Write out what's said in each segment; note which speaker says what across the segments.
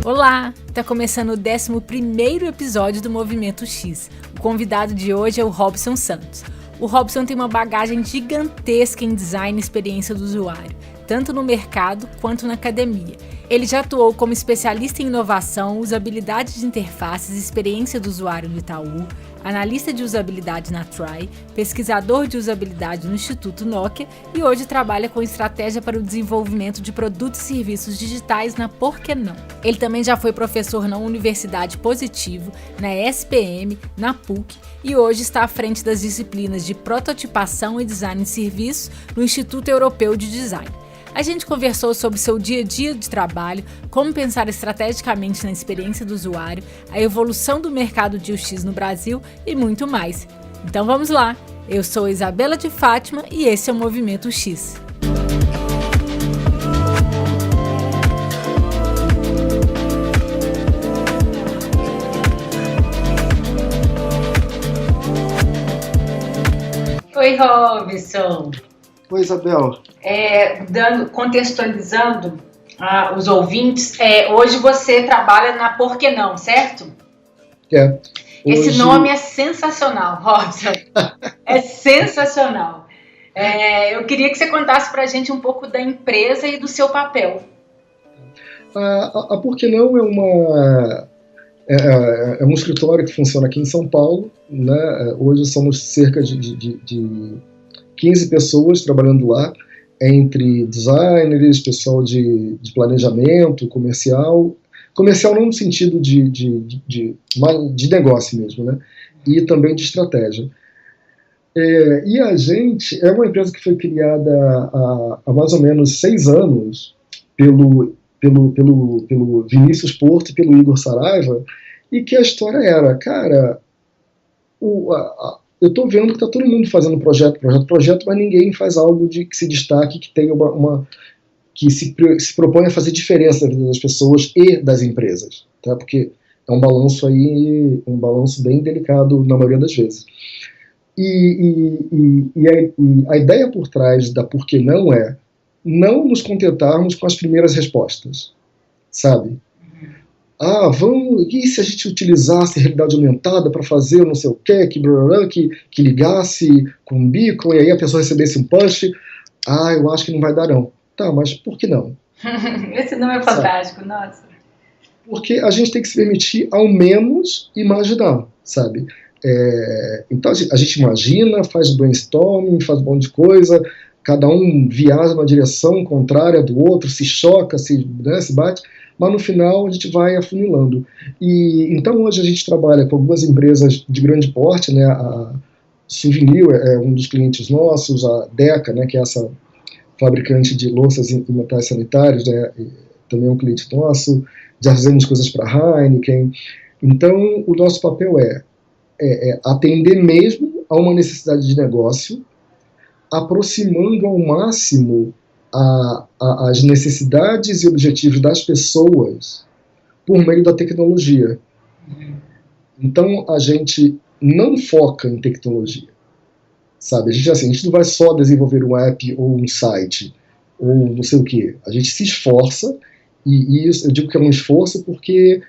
Speaker 1: Olá! Está começando o 11º episódio do Movimento X. O convidado de hoje é o Robson Santos. O Robson tem uma bagagem gigantesca em design e experiência do usuário, tanto no mercado quanto na academia. Ele já atuou como especialista em inovação, usabilidade de interfaces e experiência do usuário no Itaú, analista de usabilidade na Try, pesquisador de usabilidade no Instituto Nokia e hoje trabalha com estratégia para o desenvolvimento de produtos e serviços digitais na Por Que Não. Ele também já foi professor na Universidade Positivo, na SPM, na PUC e hoje está à frente das disciplinas de prototipação e design de serviços no Instituto Europeu de Design. A gente conversou sobre seu dia a dia de trabalho, como pensar estrategicamente na experiência do usuário, a evolução do mercado de UX no Brasil e muito mais. Então vamos lá! Eu sou Isabela de Fátima e esse é o Movimento X. Oi, Robson!
Speaker 2: Oi, Isabel.
Speaker 1: Contextualizando os ouvintes, hoje você trabalha na Por Que Não, certo? Esse nome é sensacional, Robson. É sensacional. Eu queria que você contasse pra gente um pouco da empresa e do seu papel.
Speaker 2: A Por Que Não é um escritório que funciona aqui em São Paulo, né? Hoje somos cerca de 15 pessoas trabalhando lá, entre designers, pessoal de planejamento, comercial não no sentido de negócio mesmo, né? E também de estratégia. E a gente é uma empresa que foi criada há mais ou menos 6 anos pelo Vinícius Porto e pelo Igor Saraiva, e que a história era, cara, eu estou vendo que está todo mundo fazendo projeto, mas ninguém faz algo que se destaque, que tenha que se propõe a fazer diferença na vida das pessoas e das empresas, tá? Porque é um balanço bem delicado na maioria das vezes. E a ideia por trás da Por Que Não é não nos contentarmos com as primeiras respostas, sabe? E se a gente utilizasse realidade aumentada para fazer não sei o quê, que ligasse com um beacon e aí a pessoa recebesse um push? Eu acho que não vai dar não. Tá, mas por que não?
Speaker 1: Esse nome é fantástico, sabe? Nossa.
Speaker 2: Porque a gente tem que se permitir ao menos imaginar, sabe? Então a gente imagina, faz brainstorming, faz um monte de coisa, cada um viaja numa direção contrária do outro, se choca, se bate, mas no final a gente vai afunilando. E então hoje a gente trabalha com algumas empresas de grande porte, né? A Souvenir é um dos clientes nossos, a Deca, né, que é essa fabricante de louças e metais sanitários, né, também é um cliente nosso. Já fizemos coisas para a Heineken. Então o nosso papel é atender mesmo a uma necessidade de negócio, aproximando ao máximo as necessidades e objetivos das pessoas por meio da tecnologia. Então a gente não foca em tecnologia, sabe? A gente não vai só desenvolver um app ou um site ou não sei o que. A gente se esforça, e isso, eu digo que é um esforço porque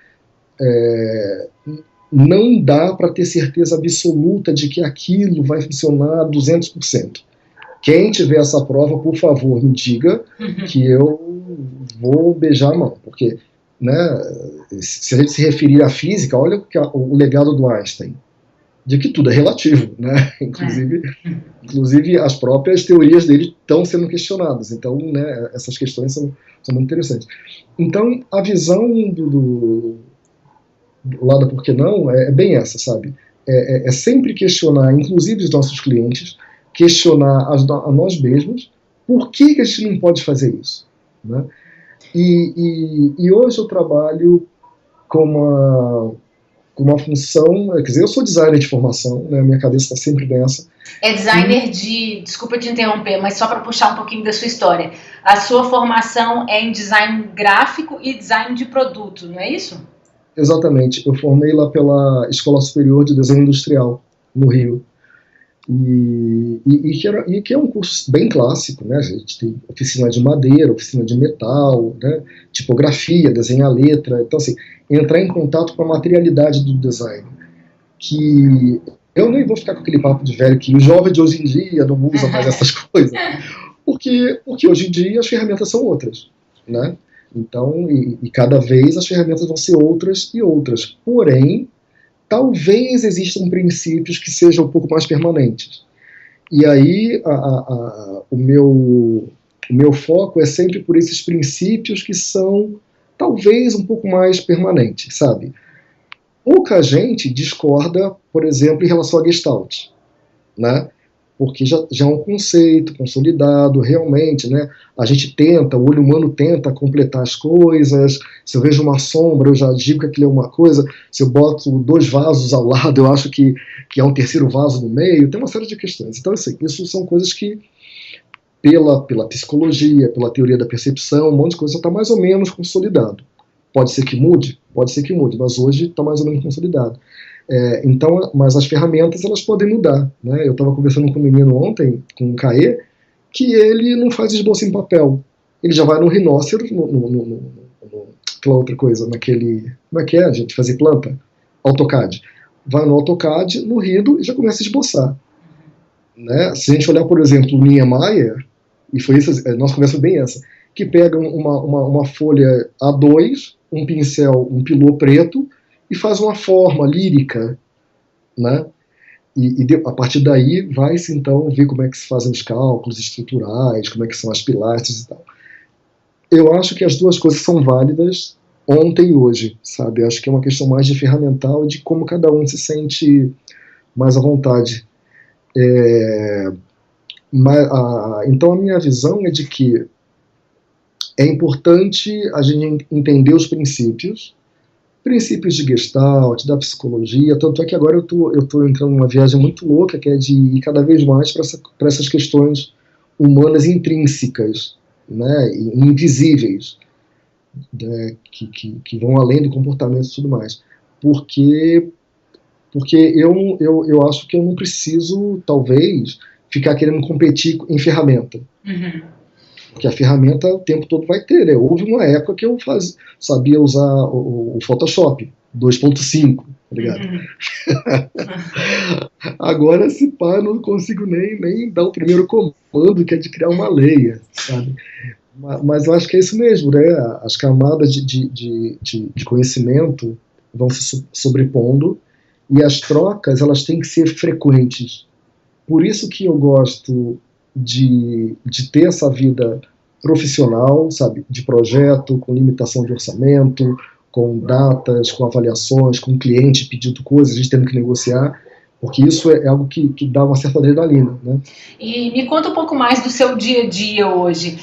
Speaker 2: não dá para ter certeza absoluta de que aquilo vai funcionar 200%. Quem tiver essa prova, por favor, me diga que eu vou beijar a mão. Porque, né, se a gente se referir à física, olha o legado do Einstein, de que tudo é relativo, né? Inclusive as próprias teorias dele estão sendo questionadas. Então, né, essas questões são muito interessantes. Então, a visão do lado Por Que Não é bem essa, sabe? É sempre questionar, inclusive os nossos clientes, questionar a nós mesmos por que a gente não pode fazer isso, né? E hoje eu trabalho com uma função, quer dizer, eu sou designer de formação, né? Minha cabeça está sempre nessa.
Speaker 1: É designer desculpa te interromper, mas só para puxar um pouquinho da sua história. A sua formação é em design gráfico e design de produto, não é isso?
Speaker 2: Exatamente. Eu formei lá pela Escola Superior de Desenho Industrial, no Rio. E que é um curso bem clássico, né? A gente tem oficina de madeira, oficina de metal, né? Tipografia, desenhar letra. Então, assim, entrar em contato com a materialidade do design. Que eu nem vou ficar com aquele papo de velho que o jovem de hoje em dia não usa mais essas coisas. Porque hoje em dia as ferramentas são outras, né? Então, e cada vez as ferramentas vão ser outras e outras. Porém, talvez existam princípios que sejam um pouco mais permanentes. E aí o meu foco é sempre por esses princípios que são talvez um pouco mais permanentes, sabe? Pouca gente discorda, por exemplo, em relação a Gestalt, né? Porque já é um conceito consolidado, realmente, né? A gente tenta, o olho humano tenta completar as coisas. Se eu vejo uma sombra, eu já digo que aquilo é uma coisa. Se eu boto 2 vasos ao lado, eu acho que é um terceiro vaso no meio. Tem uma série de questões. Então, assim, isso são coisas que, pela psicologia, pela teoria da percepção, um monte de coisa está mais ou menos consolidado. Pode ser que mude, mas hoje está mais ou menos consolidado. Então, mas as ferramentas elas podem mudar, né? Eu estava conversando com um menino ontem, com um CAE, que ele não faz esboço em papel. Ele já vai no rhinóceros, aquela outra coisa, naquele... Como é que é, gente? Fazer planta? AutoCAD. Vai no AutoCAD, no Rido, e já começa a esboçar. Né? Se a gente olhar, por exemplo, o Niemeyer, e foi isso, nossa conversa bem essa, que pega uma folha A2, um pincel, um pilô preto, e faz uma forma lírica, né? E a partir daí vai-se então ver como é que se fazem os cálculos estruturais, como é que são as pilastras e tal. Eu acho que as duas coisas são válidas ontem e hoje, sabe? Eu acho que é uma questão mais de ferramental, de como cada um se sente mais à vontade. Então a minha visão é de que é importante a gente entender os princípios de Gestalt, da psicologia, tanto é que agora eu tô entrando numa viagem muito louca, que é de ir cada vez mais para essas questões humanas intrínsecas, né, invisíveis, né, que vão além do comportamento e tudo mais. Porque eu acho que eu não preciso, talvez, ficar querendo competir em ferramenta.
Speaker 1: Uhum.
Speaker 2: Porque a ferramenta o tempo todo vai ter, né? Houve uma época que eu sabia usar o Photoshop 2.5, tá ligado? Agora, se pá, eu não consigo nem dar o primeiro comando, que é de criar uma leia, sabe? Mas eu acho que é isso mesmo, né? As camadas de conhecimento vão se sobrepondo e as trocas, elas têm que ser frequentes. Por isso que eu gosto de ter essa vida profissional, sabe, de projeto, com limitação de orçamento, com datas, com avaliações, com cliente pedindo coisas, a gente tendo que negociar, porque isso é algo que dá uma certa adrenalina, né?
Speaker 1: E me conta um pouco mais do seu dia a dia hoje.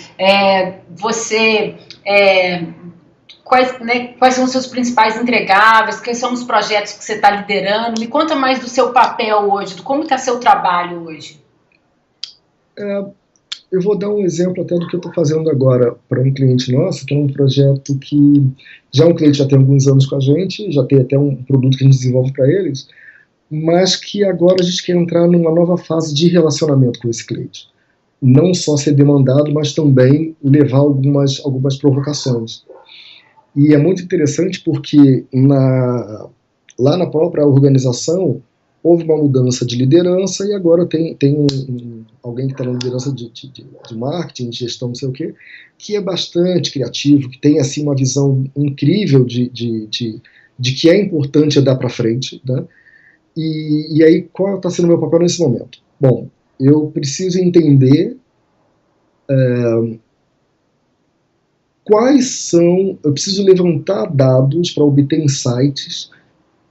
Speaker 1: Quais são os seus principais entregáveis? Quais são os projetos que você está liderando? Me conta mais do seu papel hoje, de como está seu trabalho hoje.
Speaker 2: Eu vou dar um exemplo até do que eu estou fazendo agora para um cliente nosso, que é um projeto que já um cliente já tem alguns anos com a gente, já tem até um produto que a gente desenvolve para eles, mas que agora a gente quer entrar numa nova fase de relacionamento com esse cliente. Não só ser demandado, mas também levar algumas provocações. E é muito interessante porque lá na própria organização houve uma mudança de liderança e agora tem alguém que está na liderança de marketing, de gestão, não sei o quê, que é bastante criativo, que tem assim uma visão incrível de que é importante andar para frente, né? E aí, qual está sendo o meu papel nesse momento? Bom, eu preciso entender eu preciso levantar dados para obter insights,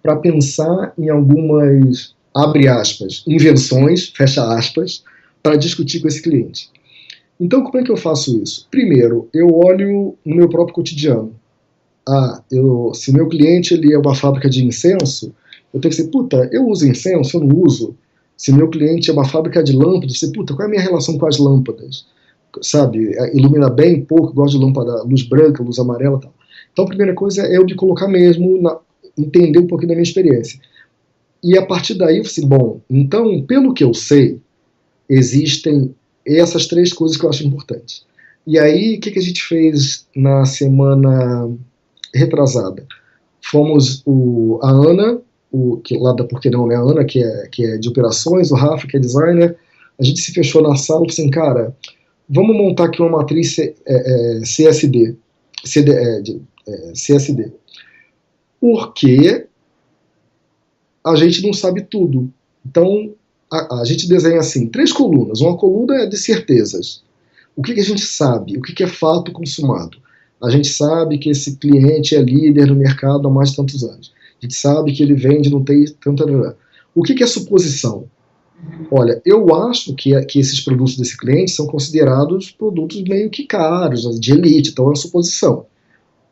Speaker 2: para pensar em algumas, abre aspas, invenções, fecha aspas, para discutir com esse cliente. Então, como é que eu faço isso? Primeiro, eu olho no meu próprio cotidiano. Se o meu cliente ele é uma fábrica de incenso, eu tenho que dizer, eu uso incenso, eu não uso. Se o meu cliente é uma fábrica de lâmpadas, eu qual é a minha relação com as lâmpadas? Sabe, ilumina bem, pouco, gosto de lâmpada, luz branca, luz amarela e tal. Então, a primeira coisa é eu de colocar mesmo, entender um pouquinho da minha experiência. E a partir daí eu falei assim, bom, então, pelo que eu sei, existem essas 3 coisas que eu acho importantes. E aí, o que a gente fez na semana retrasada? Fomos a Ana, que lá da Por Que Não, né? A Ana, que é de operações, o Rafa, que é designer, a gente se fechou na sala e falou assim, cara, vamos montar aqui uma matriz CSD, CSD, porque a gente não sabe tudo. Então, a gente desenha assim, 3 colunas. Uma coluna é de certezas. O que a gente sabe? O que é fato consumado? A gente sabe que esse cliente é líder no mercado há mais de tantos anos. A gente sabe que ele vende, não tem tanta... O que é suposição? Olha, eu acho que esses produtos desse cliente são considerados produtos meio que caros, de elite, então é uma suposição.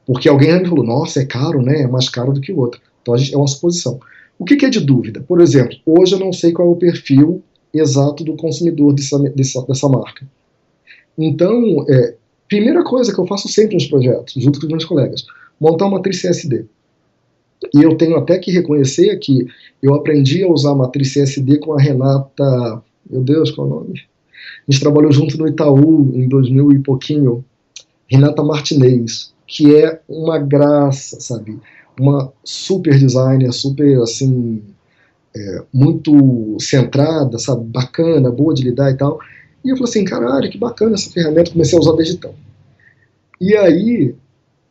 Speaker 2: Porque alguém me falou, nossa, é caro, né? É mais caro do que o outro. Então é uma suposição. O que é de dúvida? Por exemplo, hoje eu não sei qual é o perfil exato do consumidor dessa marca. Então, primeira coisa que eu faço sempre nos projetos, junto com os meus colegas, montar uma matriz CSD. E eu tenho até que reconhecer que eu aprendi a usar a matriz CSD com a Renata, meu Deus, qual é o nome? A gente trabalhou junto no Itaú em 2000 e pouquinho, Renata Martinez, que é uma graça, sabe? Uma super designer, super, assim, muito centrada, sabe? Bacana, boa de lidar e tal. E eu falei assim, caralho, que bacana essa ferramenta, comecei a usar desde então. E aí,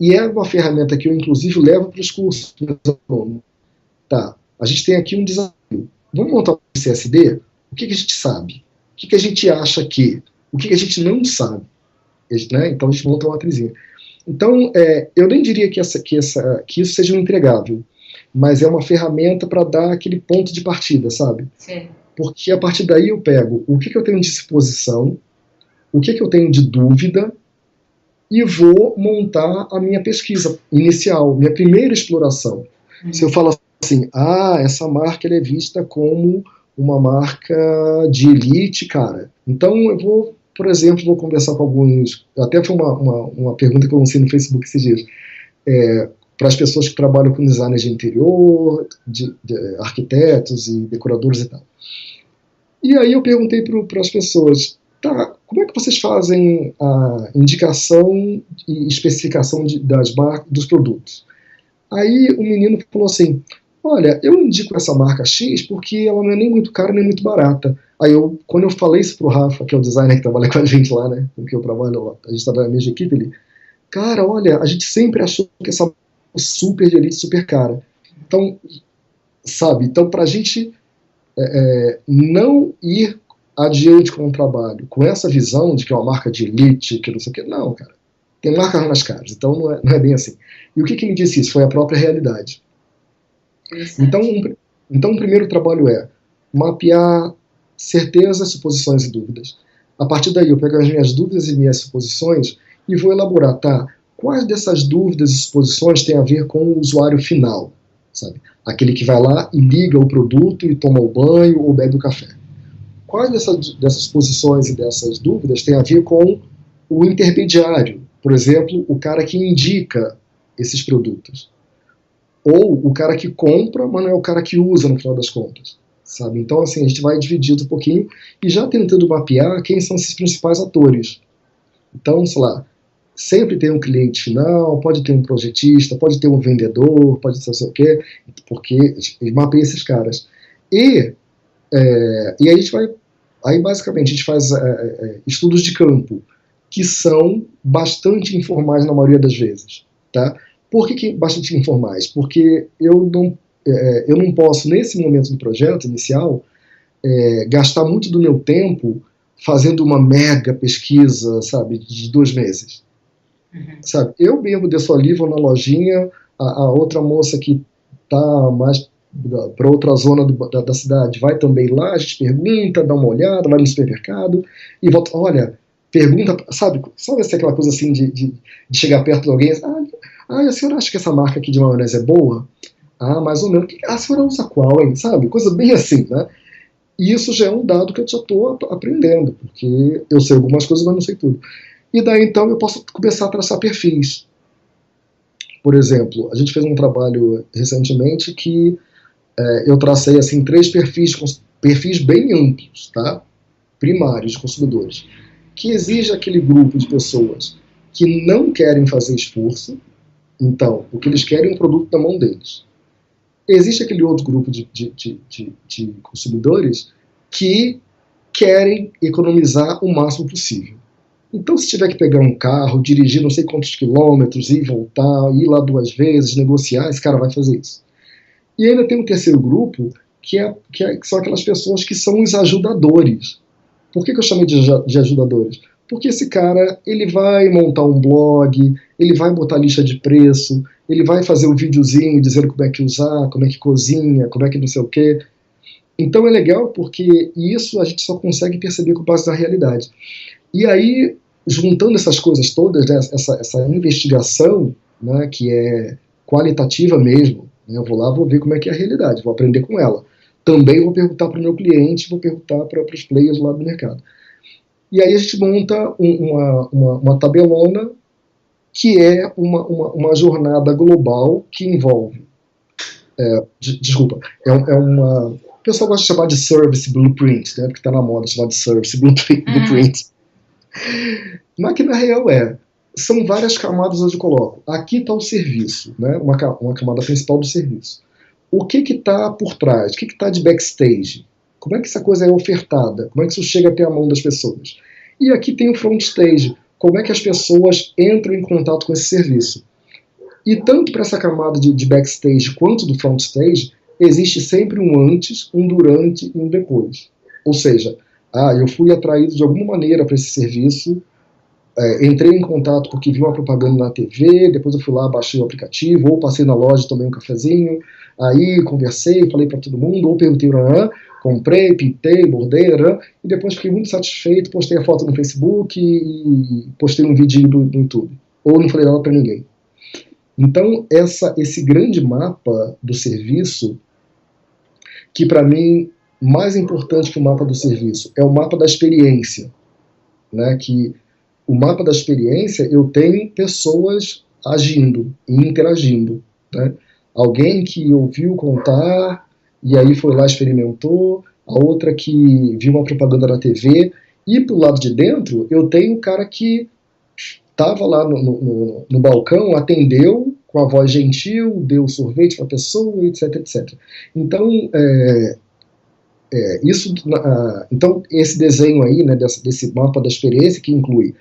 Speaker 2: é uma ferramenta que eu, inclusive, levo para os cursos. Tá, a gente tem aqui um desafio. Vamos montar um CSD? O que a gente sabe? O que a gente acha que? O que a gente não sabe? Né? Então a gente monta uma matrizinha. Então, eu nem diria que isso seja um entregável, mas é uma ferramenta para dar aquele ponto de partida, sabe?
Speaker 1: Sim.
Speaker 2: Porque a partir daí eu pego o que eu tenho de suposição, o que eu tenho de dúvida, e vou montar a minha pesquisa inicial, minha primeira exploração. Se eu falo assim, essa marca ela é vista como uma marca de elite, cara, então eu vou, por exemplo, vou conversar com alguns, até foi uma pergunta que eu lancei no Facebook esses dias, para as pessoas que trabalham com designers de interior, de arquitetos e decoradores e tal. E aí eu perguntei para as pessoas, tá, como é que vocês fazem a indicação e especificação das marcas, dos produtos? Aí o menino falou assim, olha, eu indico essa marca X porque ela não é nem muito cara nem muito barata. Aí quando eu falei isso pro Rafa, que é o designer que trabalha com a gente lá, né, com que eu trabalho lá, a gente trabalha na mesma equipe, ele, cara, olha, a gente sempre achou que essa marca é super de elite, super cara. Então, sabe, então pra gente não ir adiante com o trabalho, com essa visão de que é uma marca de elite, que não sei o que, não, cara. Tem marcas mais caras, então não é bem assim. E o que me disse isso? Foi a própria realidade. Então o primeiro trabalho é mapear certezas, suposições e dúvidas. A partir daí eu pego as minhas dúvidas e minhas suposições e vou elaborar, tá? Quais dessas dúvidas e suposições têm a ver com o usuário final, sabe? Aquele que vai lá e liga o produto e toma o banho ou bebe o café. Quais dessas suposições e dessas dúvidas têm a ver com o intermediário? Por exemplo, o cara que indica esses produtos. Ou o cara que compra, mas não é o cara que usa no final das contas. Sabe? Então, assim, a gente vai dividindo um pouquinho e já tentando mapear quem são esses principais atores. Então, sei lá, sempre tem um cliente final, pode ter um projetista, pode ter um vendedor, pode ter não sei o quê, porque mapeia esses caras. E aí a gente vai, aí basicamente a gente faz estudos de campo, que são bastante informais na maioria das vezes, tá? Por que bastante informais? Porque eu não posso, nesse momento do projeto inicial, gastar muito do meu tempo fazendo uma mega pesquisa, sabe, de 2 meses. Sabe? Eu mesmo desço ali, vou na lojinha, a outra moça que está mais para outra zona da cidade vai também lá, a gente pergunta, dá uma olhada, vai no supermercado e volta, olha, pergunta, sabe aquela coisa assim de chegar perto de alguém, a senhora acha que essa marca aqui de maionese é boa? Mais ou menos. A senhora usa qual, hein? Sabe? Coisa bem assim, né? E isso já é um dado que eu já estou aprendendo, porque eu sei algumas coisas, mas não sei tudo. E daí, então, eu posso começar a traçar perfis. Por exemplo, a gente fez um trabalho recentemente que eu tracei assim 3 perfis bem amplos, tá? Primários de consumidores, que exige aquele grupo de pessoas que não querem fazer esforço, então, o que eles querem é um produto na mão deles. Existe aquele outro grupo de consumidores que querem economizar o máximo possível. Então, se tiver que pegar um carro, dirigir não sei quantos quilômetros, ir e voltar, ir lá 2 vezes, negociar, esse cara vai fazer isso. E ainda tem um terceiro grupo, que são aquelas pessoas que são os ajudadores. Por que eu chamei de ajudadores? Porque esse cara, ele vai montar um blog, ele vai botar lista de preço, ele vai fazer um videozinho dizendo como é que usar, como é que cozinha, como é que não sei o quê. Então é legal porque isso a gente só consegue perceber com base na realidade. E aí, juntando essas coisas todas, né, essa investigação, né, que é qualitativa mesmo, né, eu vou lá, vou ver como é que é a realidade, vou aprender com ela. Também vou perguntar para o meu cliente, vou perguntar para os players lá do mercado. E aí a gente monta uma tabelona que é uma jornada global que envolve, desculpa, uma... O pessoal gosta de chamar de Service Blueprint, né, porque está na moda chamar de Service Blueprint. Mas que na real são várias camadas onde eu coloco. Aqui está o serviço, né, uma camada principal do serviço. O que está por trás? O que está de backstage? Como é que essa coisa é ofertada? Como é que isso chega até a mão das pessoas? E aqui tem o front stage. Como é que as pessoas entram em contato com esse serviço? E tanto para essa camada de backstage quanto do front stage, existe sempre um antes, um durante e um depois. Ou seja, eu fui atraído de alguma maneira para esse serviço, entrei em contato porque vi uma propaganda na TV, depois eu fui lá, baixei o aplicativo, ou passei na loja, tomei um cafezinho, aí conversei, falei para todo mundo, ou perguntei, comprei, pintei, bordei, e depois fiquei muito satisfeito, postei a foto no Facebook e postei um vídeo no YouTube. Ou não falei nada para ninguém. Então, esse grande mapa do serviço, que para mim, mais importante que o mapa do serviço, é o mapa da experiência, né, que o mapa da experiência, eu tenho pessoas agindo e interagindo, né? Alguém que ouviu contar e aí foi lá, experimentou, a outra que viu uma propaganda na TV, e pro lado de dentro eu tenho um cara que estava lá no balcão, atendeu com a voz gentil, deu sorvete para a pessoa, etc, etc. Então, então esse desenho aí, né, desse mapa da experiência, que inclui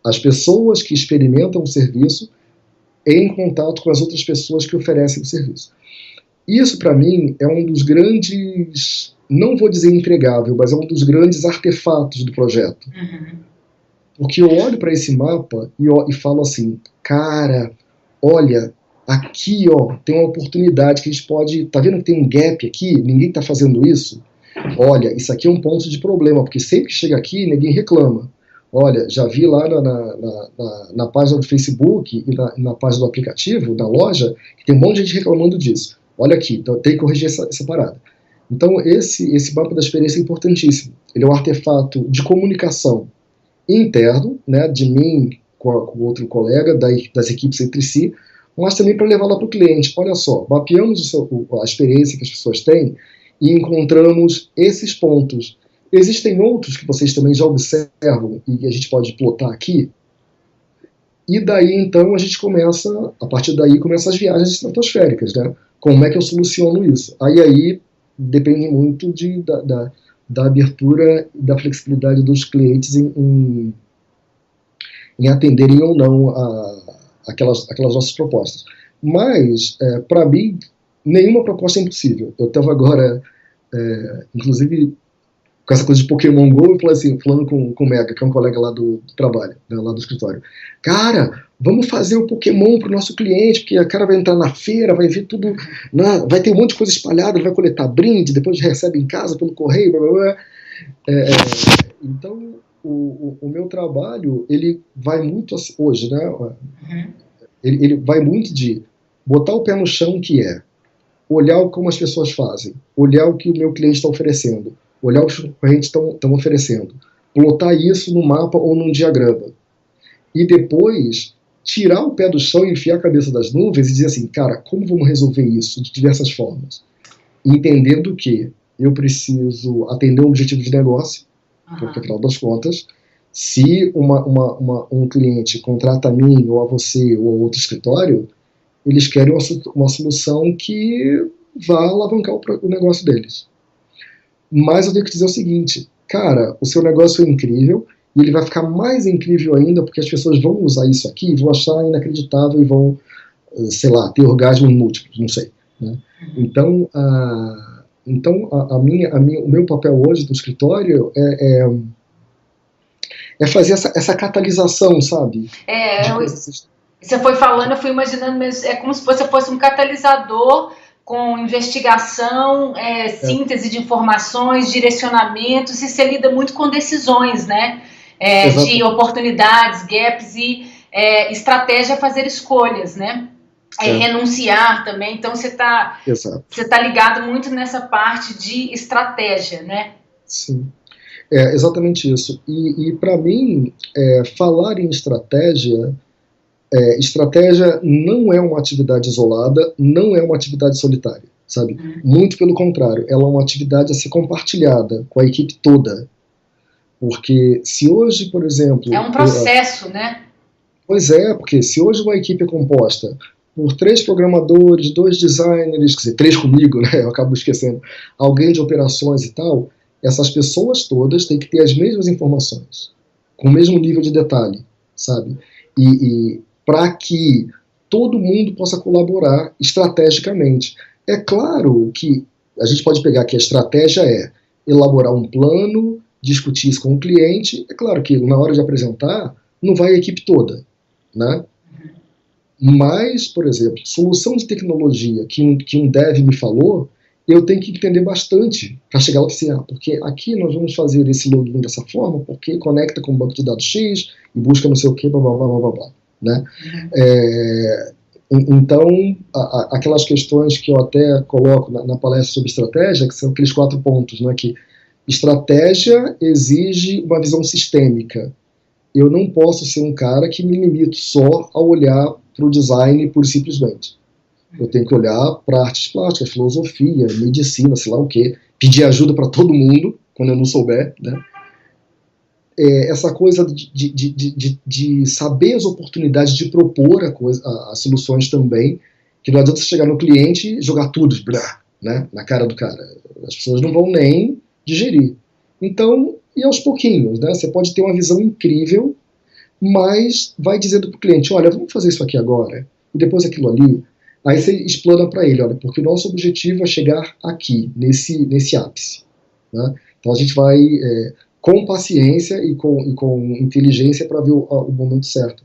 Speaker 2: as pessoas que experimentam o serviço em contato com as outras pessoas que oferecem o serviço. Isso, para mim, é um dos grandes, não vou dizer empregável, mas é um dos grandes artefatos do projeto. Porque eu olho para esse mapa e falo assim, cara, olha, aqui tem uma oportunidade que a gente pode... Tá vendo que tem um gap aqui? Ninguém está fazendo isso? Olha, isso aqui é um ponto de problema, porque sempre que chega aqui, ninguém reclama. Olha, já vi lá na página do Facebook e na página do aplicativo, na loja, que tem um monte de gente reclamando disso. Olha aqui, então tem que corrigir essa parada. Então esse mapa da experiência é importantíssimo. Ele é um artefato de comunicação interno, né, de mim com o outro colega, das equipes entre si, mas também para levar lá para o cliente. Olha só, mapeamos a experiência que as pessoas têm e encontramos esses pontos. Existem outros que vocês também já observam e a gente pode plotar aqui. E daí, então, a gente começa, a partir daí, começam as viagens estratosféricas, né? Como é que eu soluciono isso? Aí depende muito da abertura e da flexibilidade dos clientes em atenderem ou não aquelas nossas propostas. Mas, para mim, nenhuma proposta é impossível. Eu estava agora, inclusive, com essa coisa de Pokémon GO, e falando com o Mega, que é um colega lá do trabalho, né, lá do escritório. Cara, vamos fazer o Pokémon pro nosso cliente, porque o cara vai entrar na feira, vai ver tudo, vai ter um monte de coisa espalhada, ele vai coletar brinde, depois recebe em casa pelo correio, blá blá blá. Então, o meu trabalho, ele vai muito, hoje, né, ele vai muito de botar o pé no chão, que é olhar como as pessoas fazem, olhar o que o meu cliente está oferecendo, olhar o que os concorrentes estão oferecendo, plotar isso no mapa ou num diagrama. E depois, tirar o pé do chão e enfiar a cabeça das nuvens e dizer assim, cara, como vamos resolver isso de diversas formas? entendendo que eu preciso atender um objetivo de negócio, porque,
Speaker 1: Aham.
Speaker 2: afinal das contas, se um cliente contrata a mim, ou a você, ou a outro escritório, eles querem uma solução que vá alavancar o negócio deles. Mas eu tenho que dizer o seguinte, cara, o seu negócio é incrível, e ele vai ficar mais incrível ainda, porque as pessoas vão usar isso aqui, vão achar inacreditável e vão, sei lá, ter orgasmos múltiplos, não sei. Né? Então, o meu papel hoje no escritório é fazer essa catalisação, sabe?
Speaker 1: É, você foi falando, eu fui imaginando mesmo, é como se você fosse um catalisador com investigação, síntese de informações, direcionamentos, e você lida muito com decisões, né? De oportunidades, gaps e estratégia a fazer escolhas, né? Renunciar também, então você tá ligado muito nessa parte de estratégia, né?
Speaker 2: Sim, é exatamente isso. E para mim, falar em estratégia não é uma atividade isolada, não é uma atividade solitária, sabe? Muito pelo contrário, ela é uma atividade a ser compartilhada com a equipe toda. Porque se hoje, por exemplo...
Speaker 1: É um processo, né?
Speaker 2: Pois é, porque se hoje uma equipe é composta por 3 programadores, 2 designers, quer dizer, 3 comigo, né? Eu acabo esquecendo, alguém de operações e tal, essas pessoas todas têm que ter as mesmas informações, com o mesmo nível de detalhe, sabe? E para que todo mundo possa colaborar estrategicamente. É claro que a gente pode pegar que a estratégia é elaborar um plano, discutir isso com o cliente. É claro que na hora de apresentar, não vai a equipe toda, né? Mas, por exemplo, solução de tecnologia que um dev me falou, eu tenho que entender bastante para chegar lá e assim, porque aqui nós vamos fazer esse login dessa forma, porque conecta com o banco de dados X e busca não sei o que, blá, blá, blá, blá, blá, né? Então, aquelas questões que eu até coloco na palestra sobre estratégia, que são aqueles 4 pontos, né, que estratégia exige uma visão sistêmica. Eu não posso ser um cara que me limito só a olhar para o design pura e simplesmente. Eu tenho que olhar para artes plásticas, filosofia, medicina, sei lá o quê, pedir ajuda para todo mundo, quando eu não souber, né? Essa coisa de saber as oportunidades de propor as soluções também, que não adianta você chegar no cliente e jogar tudo, né, na cara do cara. As pessoas não vão nem digerir. Então, e aos pouquinhos, né? Você pode ter uma visão incrível, mas vai dizendo para o cliente, olha, vamos fazer isso aqui agora, e depois aquilo ali. Aí você explana para ele, olha, porque o nosso objetivo é chegar aqui, nesse ápice. Né? Então a gente vai com paciência e com inteligência para ver o momento certo.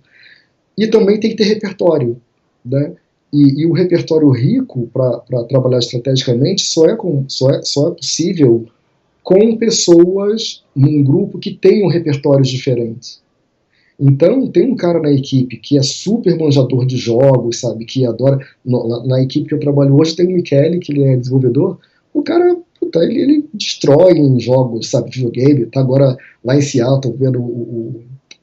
Speaker 2: E também tem que ter repertório. Né? E o repertório rico para trabalhar estrategicamente só é possível com pessoas num grupo que tenham repertórios diferentes. Então, tem um cara na equipe que é super manjador de jogos, sabe, que adora... Na equipe que eu trabalho hoje tem o Michele, que ele é desenvolvedor. O cara, puta, ele destrói em jogos, sabe, videogame. Tá agora lá em Seattle,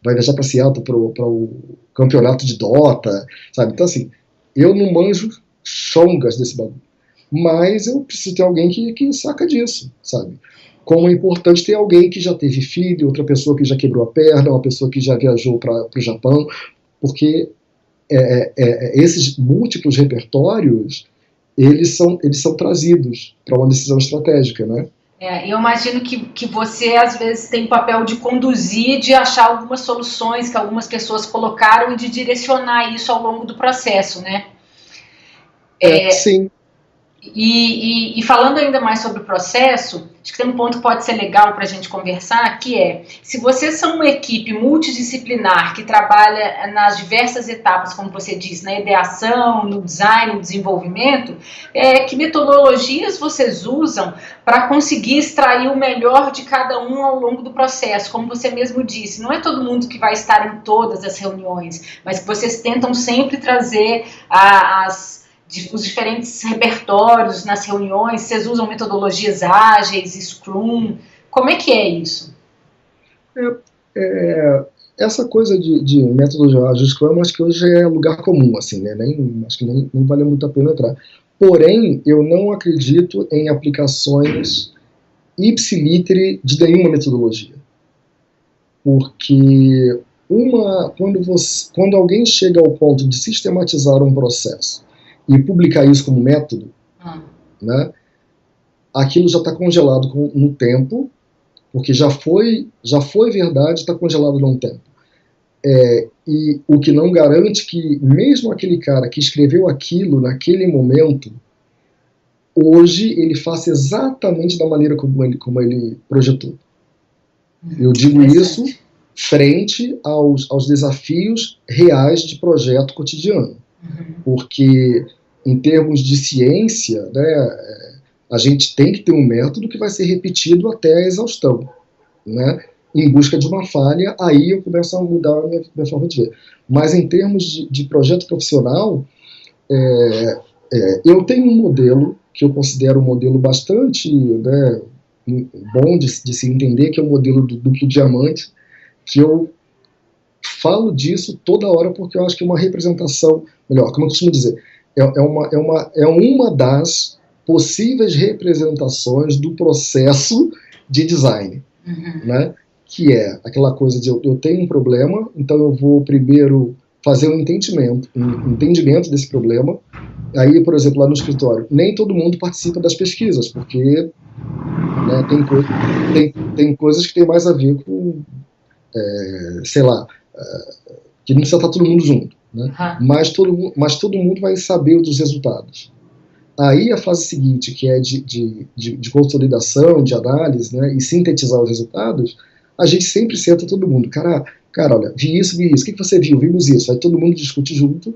Speaker 2: vai viajar para Seattle para o campeonato de Dota, sabe. Então, assim, eu não manjo chongas desse bagulho. Mas eu preciso ter alguém que saca disso, sabe. Como é importante ter alguém que já teve filho, outra pessoa que já quebrou a perna, uma pessoa que já viajou para o Japão, porque esses múltiplos repertórios, eles são trazidos para uma decisão estratégica, né?
Speaker 1: Eu imagino que você, às vezes, tem o papel de conduzir, de achar algumas soluções que algumas pessoas colocaram e de direcionar isso ao longo do processo, né?
Speaker 2: Sim.
Speaker 1: E falando ainda mais sobre o processo, acho que tem um ponto que pode ser legal para a gente conversar, que é, se vocês são uma equipe multidisciplinar que trabalha nas diversas etapas, como você disse, na ideação, no design, no desenvolvimento, que metodologias vocês usam para conseguir extrair o melhor de cada um ao longo do processo? Como você mesmo disse, não é todo mundo que vai estar em todas as reuniões, mas que vocês tentam sempre trazer os diferentes repertórios nas reuniões. Vocês usam metodologias ágeis, Scrum? Como é que é isso?
Speaker 2: Essa coisa de método ágil Scrum, acho que hoje é lugar comum, assim, né? Acho que nem vale muito a pena entrar. Porém, eu não acredito em aplicações ipsiliteri de nenhuma metodologia. Porque quando alguém chega ao ponto de sistematizar um processo e publicar isso como método, né, aquilo já está congelado no tempo, porque já foi verdade, está congelado num tempo. E o que não garante que mesmo aquele cara que escreveu aquilo naquele momento, hoje ele faça exatamente da maneira como ele projetou. Eu digo isso frente aos desafios reais de projeto cotidiano. Porque, em termos de ciência, né, a gente tem que ter um método que vai ser repetido até a exaustão, né? Em busca de uma falha, aí eu começo a mudar a minha forma de ver. Mas em termos de projeto profissional, eu tenho um modelo que eu considero um modelo bastante, né, bom de se entender, que é o modelo do duplo diamante, que eu falo disso toda hora porque eu acho que é uma representação, melhor, como eu costumo dizer, é uma das possíveis representações do processo de design, né? Que é aquela coisa de eu tenho um problema, então eu vou primeiro fazer um entendimento desse problema. Aí, por exemplo, lá no escritório, nem todo mundo participa das pesquisas, porque, né, tem coisas que tem mais a ver com, sei lá, que não precisa estar todo mundo junto, né? Mas todo mundo vai saber dos resultados. Aí a fase seguinte, que é de consolidação, de análise, né, e sintetizar os resultados, a gente sempre senta todo mundo. Cara, olha, vi isso. O que você viu? Vimos isso. Aí todo mundo discute junto.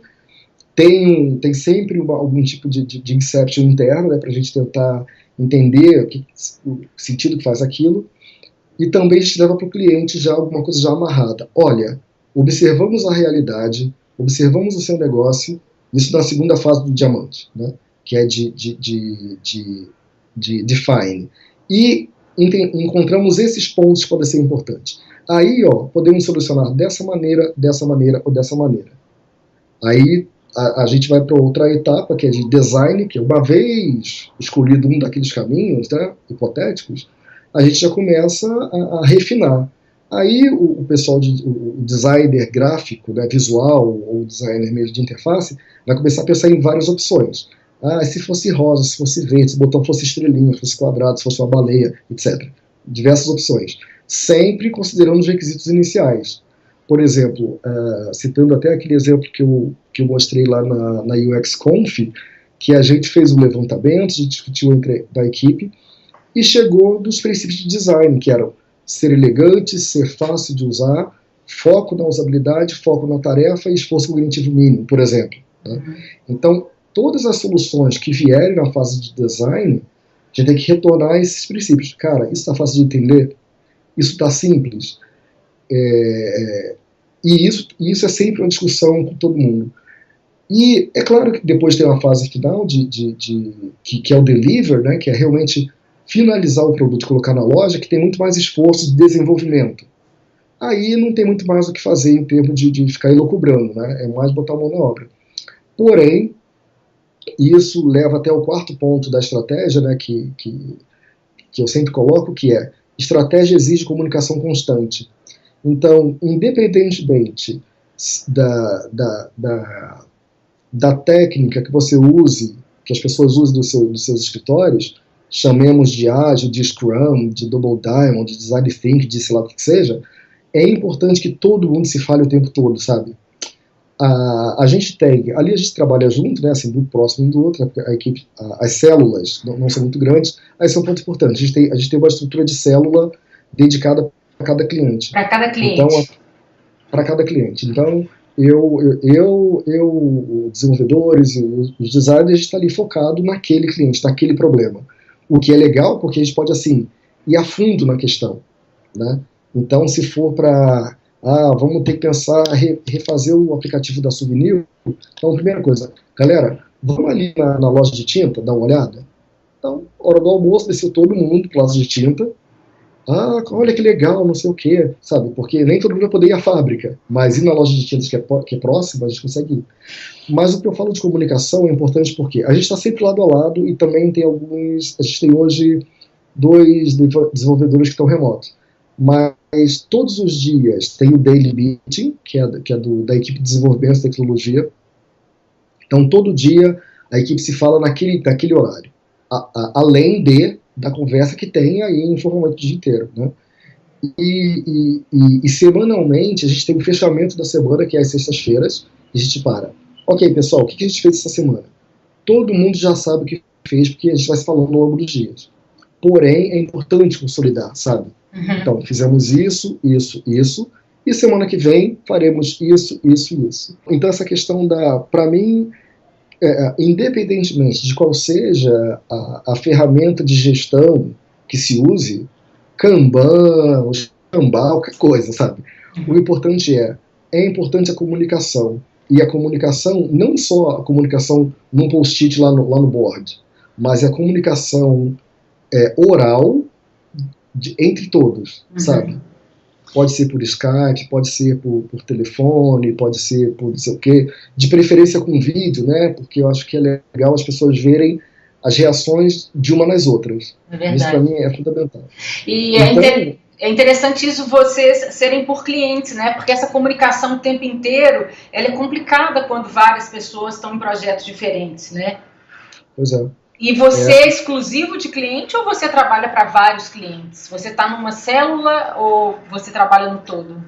Speaker 2: Tem sempre algum tipo de inception interno, né, para a gente tentar entender o sentido que faz aquilo. E também a gente leva para o cliente já alguma coisa já amarrada. Olha, observamos a realidade, observamos o seu negócio, isso na segunda fase do diamante, né, que é de define. E encontramos esses pontos que podem ser importantes. Aí, podemos solucionar dessa maneira ou dessa maneira. Aí a gente vai para outra etapa, que é de design, que uma vez escolhido um daqueles caminhos, né, hipotéticos, a gente já começa a refinar. Aí o pessoal, o designer gráfico, né, visual, ou designer mesmo de interface, vai começar a pensar em várias opções. Se fosse rosa, se fosse verde, se o botão fosse estrelinha, se fosse quadrado, se fosse uma baleia, etc. Diversas opções. Sempre considerando os requisitos iniciais. Por exemplo, citando até aquele exemplo que eu mostrei lá na UX Conf, que a gente fez um levantamento, a gente discutiu da equipe, e chegou dos princípios de design, que eram ser elegante, ser fácil de usar, foco na usabilidade, foco na tarefa e esforço cognitivo mínimo, por exemplo, né? Então, todas as soluções que vierem na fase de design, a gente tem que retornar a esses princípios. Cara, isso está fácil de entender? Isso está simples? E isso é sempre uma discussão com todo mundo. E é claro que depois tem uma fase final que é o deliver, né, que é realmente finalizar o produto, colocar na loja, que tem muito mais esforço de desenvolvimento. Aí não tem muito mais o que fazer em termos de ficar elocubrando, né, é mais botar a mão na obra. Porém, isso leva até o quarto ponto da estratégia, né, que eu sempre coloco, que é: estratégia exige comunicação constante. Então, independentemente da técnica que você use, que as pessoas usem dos seus escritórios, chamemos de Agile, de Scrum, de Double Diamond, de Design Thinking, de sei lá o que seja, é importante que todo mundo se fale o tempo todo, sabe? A gente trabalha junto, né, assim, muito próximo um do outro, a equipe, as células não são muito grandes, aí esse é um ponto importante. A gente tem uma estrutura de célula dedicada para cada cliente.
Speaker 1: Para cada cliente.
Speaker 2: Então, para cada cliente. Então, os desenvolvedores e os designers, a gente está ali focado naquele cliente, naquele problema. O que é legal, porque a gente pode, assim, ir a fundo na questão, né? Então, se for para vamos ter que pensar, refazer o aplicativo da Souvenir. Então, primeira coisa, galera, vamos ali na loja de tinta, dar uma olhada? Então, hora do almoço, desceu todo mundo para a loja de tinta, Ah, olha que legal, não sei o quê, sabe? Porque nem todo mundo vai poder ir à fábrica, mas ir na loja de tintas que é próxima, a gente consegue ir. Mas o que eu falo de comunicação é importante porque a gente está sempre lado a lado e também tem alguns. A gente tem hoje dois desenvolvedores que estão remotos. Mas todos os dias tem o Daily Meeting, da equipe de desenvolvimento de tecnologia. Então, todo dia a equipe se fala naquele horário. Além da conversa que tem aí informalmente o dia inteiro. Né? E semanalmente a gente tem o fechamento da semana, que é as sextas-feiras, e a gente para. Ok, pessoal, o que a gente fez essa semana? Todo mundo já sabe o que fez, porque a gente vai se falando ao longo dos dias. Porém, é importante consolidar, sabe?
Speaker 1: Uhum.
Speaker 2: Então, fizemos isso, e semana que vem faremos isso. Então, essa questão para mim, independentemente de qual seja a ferramenta de gestão que se use, Kanban, Kanban, qualquer coisa, sabe? O importante é importante a comunicação. E a comunicação, não só a comunicação num post-it lá no board, mas a comunicação oral entre todos, sabe? Pode ser por Skype, pode ser por telefone, pode ser por não sei o quê, de preferência com vídeo, né? Porque eu acho que é legal as pessoas verem as reações de uma nas outras. Isso para mim é fundamental.
Speaker 1: E então, é interessante isso vocês serem por clientes, né? Porque essa comunicação o tempo inteiro, ela é complicada quando várias pessoas estão em projetos diferentes, né?
Speaker 2: Pois é.
Speaker 1: E você é exclusivo de cliente ou você trabalha para vários clientes? Você está numa célula ou você trabalha no todo?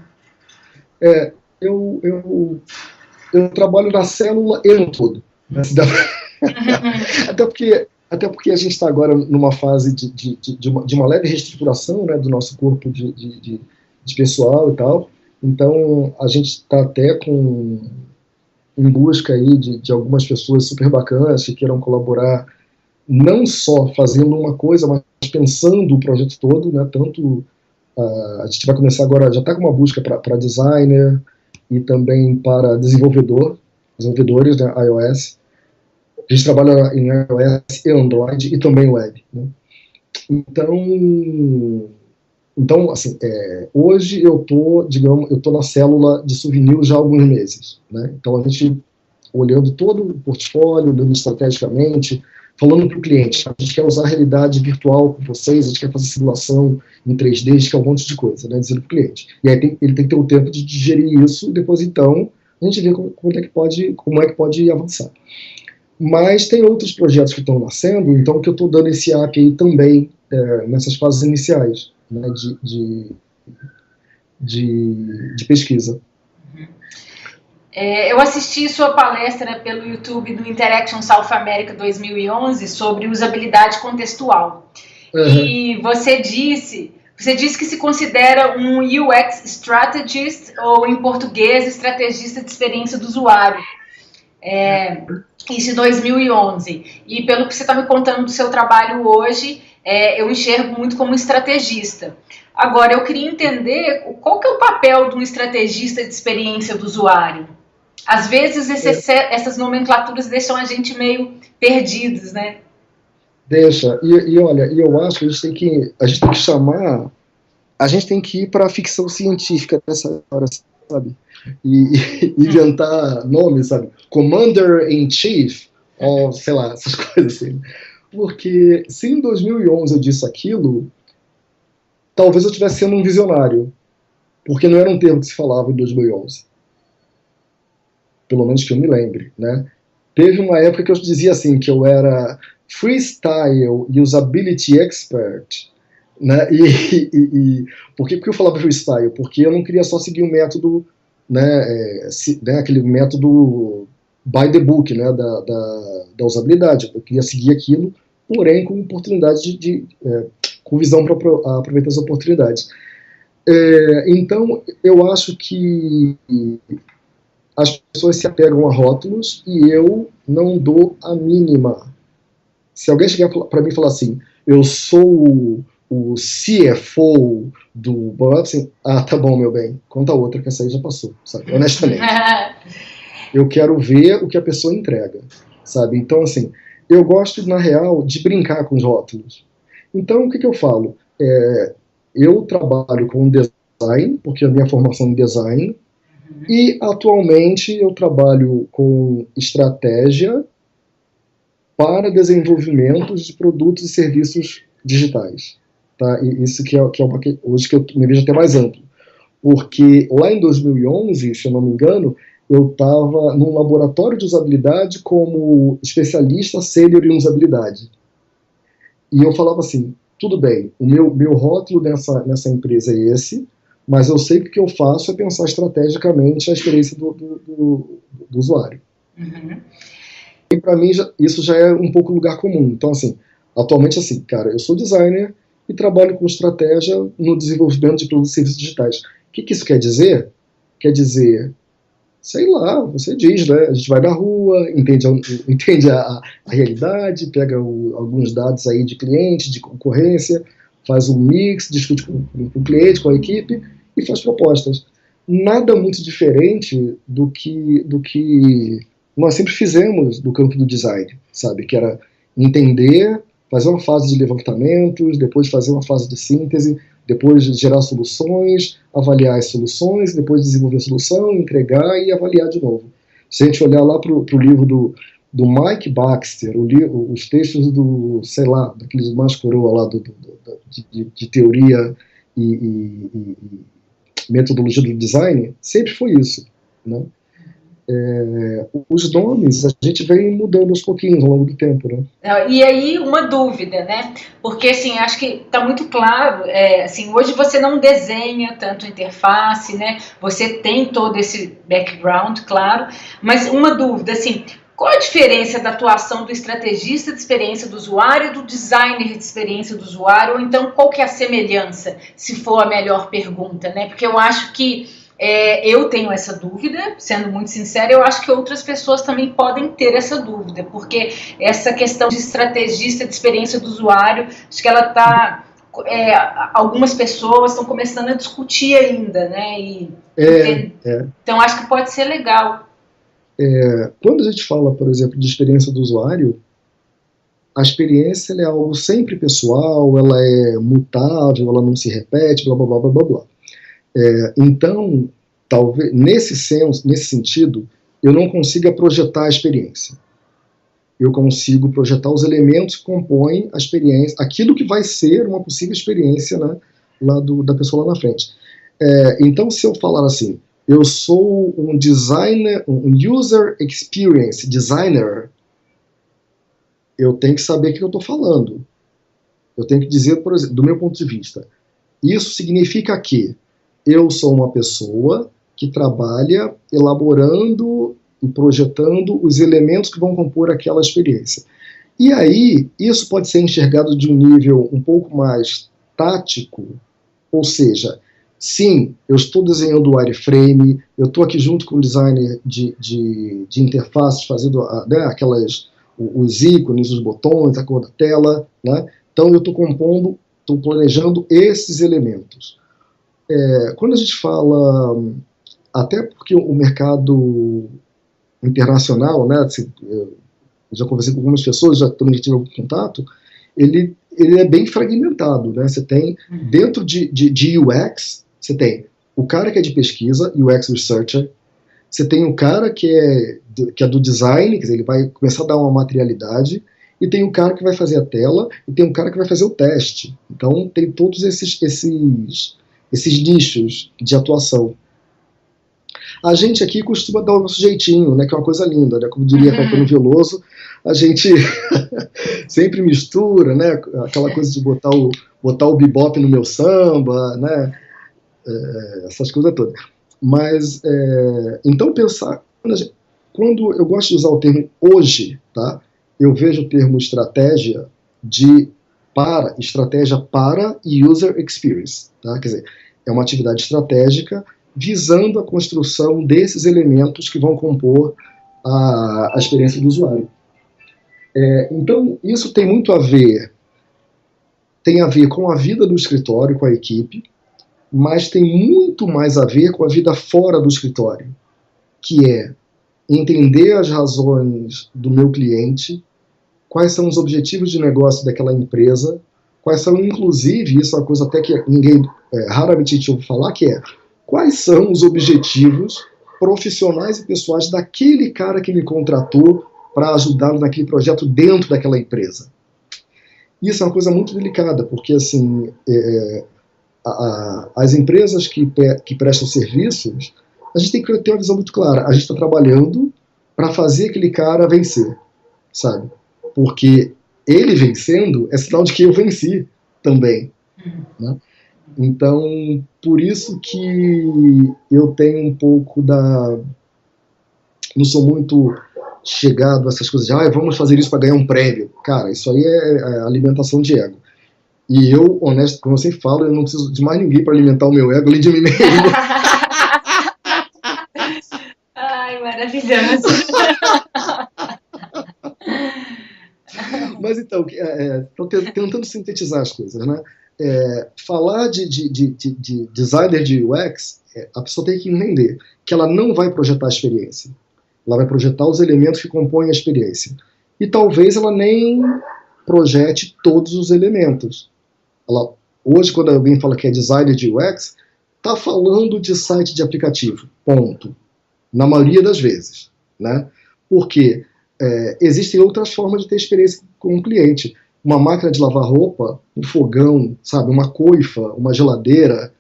Speaker 2: Eu trabalho na célula e no todo. Né? Até porque a gente está agora numa fase de uma leve reestruturação, né, do nosso corpo de pessoal e tal. Então, a gente está até em busca aí de algumas pessoas super bacanas que queiram colaborar, não só fazendo uma coisa, mas pensando o projeto todo, né? Tanto a gente vai começar agora, já está com uma busca para designer e também para desenvolvedores, né, iOS. A gente trabalha em iOS e Android e também web. Né? Então assim, hoje eu tô na célula de souvenir já há alguns meses. Né? Então a gente olhando todo o portfólio, olhando estrategicamente, falando para o cliente, a gente quer usar a realidade virtual com vocês, a gente quer fazer simulação em 3D, a gente quer um monte de coisa, né, dizendo para o cliente. E aí ele tem que ter o tempo de digerir isso, e depois então a gente vê como é que pode avançar. Mas tem outros projetos que estão nascendo, então que eu estou dando esse up aí também nessas fases iniciais, né, de pesquisa.
Speaker 1: Eu assisti sua palestra pelo YouTube do Interaction South America 2011 sobre usabilidade contextual. Uhum. E você disse que se considera um UX strategist, ou em português, estrategista de experiência do usuário. Isso em 2011. E pelo que você está me contando do seu trabalho hoje, eu enxergo muito como estrategista. Agora, eu queria entender qual que é o papel de um estrategista de experiência do usuário. Às vezes essas nomenclaturas deixam a gente meio perdidos, né?
Speaker 2: Deixa. Olha, eu acho que a gente tem que chamar, a gente tem que ir para a ficção científica dessa hora, sabe? E inventar nomes, sabe? Commander-in-Chief, ou sei lá, essas coisas assim. Porque se em 2011 eu disse aquilo, talvez eu estivesse sendo um visionário, porque não era um termo que se falava em 2011. Pelo menos que eu me lembre, né? Teve uma época que eu dizia assim, que eu era freestyle usability expert, né? Por que eu falava freestyle? Porque eu não queria só seguir um método, né, aquele método by the book, né, da usabilidade. Eu queria seguir aquilo, porém com oportunidade com visão para aproveitar as oportunidades. Então, eu acho que as pessoas se apegam a rótulos e eu não dou a mínima. Se alguém chegar para mim e falar assim, eu sou o CFO do Bob, assim, tá bom, meu bem, conta outra que essa aí já passou, sabe? Honestamente. Eu quero ver o que a pessoa entrega, sabe? Então, assim, eu gosto, na real, de brincar com os rótulos. Então, o que eu falo? eu trabalho com design, porque a minha formação é em design, e atualmente eu trabalho com estratégia para desenvolvimento de produtos e serviços digitais. Tá? E isso que é hoje que eu me vejo até mais amplo. Porque lá em 2011, se eu não me engano, eu estava num laboratório de usabilidade como especialista sênior em usabilidade. E eu falava assim, tudo bem, o meu rótulo nessa empresa é esse, mas eu sei que o que eu faço é pensar estrategicamente a experiência do usuário.
Speaker 1: Uhum.
Speaker 2: E para mim isso já é um pouco lugar comum. Então, assim, atualmente, assim, cara, eu sou designer e trabalho com estratégia no desenvolvimento de produtos e serviços digitais. O que isso quer dizer? Quer dizer, sei lá, você diz, né? A gente vai na rua, entende a realidade, pega alguns dados aí de cliente, de concorrência, faz um mix, discute com o cliente, com a equipe e faz propostas. Nada muito diferente do que nós sempre fizemos do campo do design, sabe? Que era entender, fazer uma fase de levantamentos, depois fazer uma fase de síntese, depois gerar soluções, avaliar as soluções, depois desenvolver a solução, entregar e avaliar de novo. Se a gente olhar lá para o livro do Mike Baxter, os textos do, sei lá, daqueles mais coroa lá de teoria e metodologia do design, sempre foi isso, né? Os nomes a gente vem mudando aos pouquinhos ao longo do tempo, né?
Speaker 1: E aí uma dúvida, né? Porque assim, acho que está muito claro, assim, hoje você não desenha tanto interface, né? Você tem todo esse background, claro, mas uma dúvida, assim, qual a diferença da atuação do estrategista de experiência do usuário e do designer de experiência do usuário? Ou então, qual que é a semelhança, se for a melhor pergunta, né? Porque eu acho que eu tenho essa dúvida, sendo muito sincera, eu acho que outras pessoas também podem ter essa dúvida, porque essa questão de estrategista de experiência do usuário, acho que ela está... algumas pessoas estão começando a discutir ainda, né? Então, acho que pode ser legal.
Speaker 2: Quando a gente fala, por exemplo, de experiência do usuário, a experiência ela é algo sempre pessoal, ela é mutável, ela não se repete, blá blá blá blá blá blá. Então, talvez nesse sentido, eu não consiga projetar a experiência. Eu consigo projetar os elementos que compõem a experiência, aquilo que vai ser uma possível experiência, né, da pessoa lá na frente. Então, se eu falar assim, eu sou um designer, um user experience designer, eu tenho que saber o que eu estou falando. Eu tenho que dizer, por exemplo, do meu ponto de vista, isso significa que eu sou uma pessoa que trabalha elaborando e projetando os elementos que vão compor aquela experiência. E aí, isso pode ser enxergado de um nível um pouco mais tático, ou seja, sim, eu estou desenhando o wireframe, eu estou aqui junto com o designer de interfaces, fazendo os ícones, os botões, a cor da tela, né? Então eu estou planejando esses elementos. Quando a gente fala, até porque o mercado internacional, né, eu já conversei com algumas pessoas, já também tive algum contato, ele é bem fragmentado, né? Você tem, dentro de UX, você tem o cara que é de pesquisa, UX Researcher, você tem o cara que é do design, quer dizer, ele vai começar a dar uma materialidade, e tem o cara que vai fazer a tela, e tem o cara que vai fazer o teste. Então, tem todos esses nichos de atuação. A gente aqui costuma dar o nosso jeitinho, né, que é uma coisa linda, né, como diria Caetano Veloso, a gente sempre mistura, né, aquela coisa de botar o bebop no meu samba, né, essas coisas todas. Mas, então pensar, quando eu gosto de usar o termo hoje, tá, eu vejo o termo estratégia para user experience, tá, quer dizer, é uma atividade estratégica visando a construção desses elementos que vão compor a experiência do usuário. Então, isso tem muito a ver com a vida do escritório, com a equipe, mas tem muito mais a ver com a vida fora do escritório, que é entender as razões do meu cliente, quais são os objetivos de negócio daquela empresa, quais são, inclusive, isso é uma coisa até que ninguém raramente te ouve falar, que é quais são os objetivos profissionais e pessoais daquele cara que me contratou para ajudá-lo naquele projeto dentro daquela empresa. Isso é uma coisa muito delicada, porque assim, as empresas que prestam serviços, a gente tem que ter uma visão muito clara. A gente está trabalhando para fazer aquele cara vencer, sabe? Porque ele vencendo é sinal de que eu venci também, né? Então, por isso que eu tenho um pouco não sou muito chegado a essas coisas de vamos fazer isso para ganhar um prêmio. Cara, isso aí é alimentação de ego. E eu, honesto, como eu sempre falo, eu não preciso de mais ninguém para alimentar o meu ego, além de mim mesmo.
Speaker 3: Ai, maravilhoso.
Speaker 2: Mas então, estou tentando sintetizar as coisas, né? Falar de designer de UX, a pessoa tem que entender que ela não vai projetar a experiência. Ela vai projetar os elementos que compõem a experiência. E talvez ela nem projete todos os elementos. Hoje, quando alguém fala que é designer de UX, está falando de site de aplicativo, ponto. Na maioria das vezes, né? Porque existem outras formas de ter experiência com o cliente. Uma máquina de lavar roupa, um fogão, sabe, uma coifa, uma geladeira,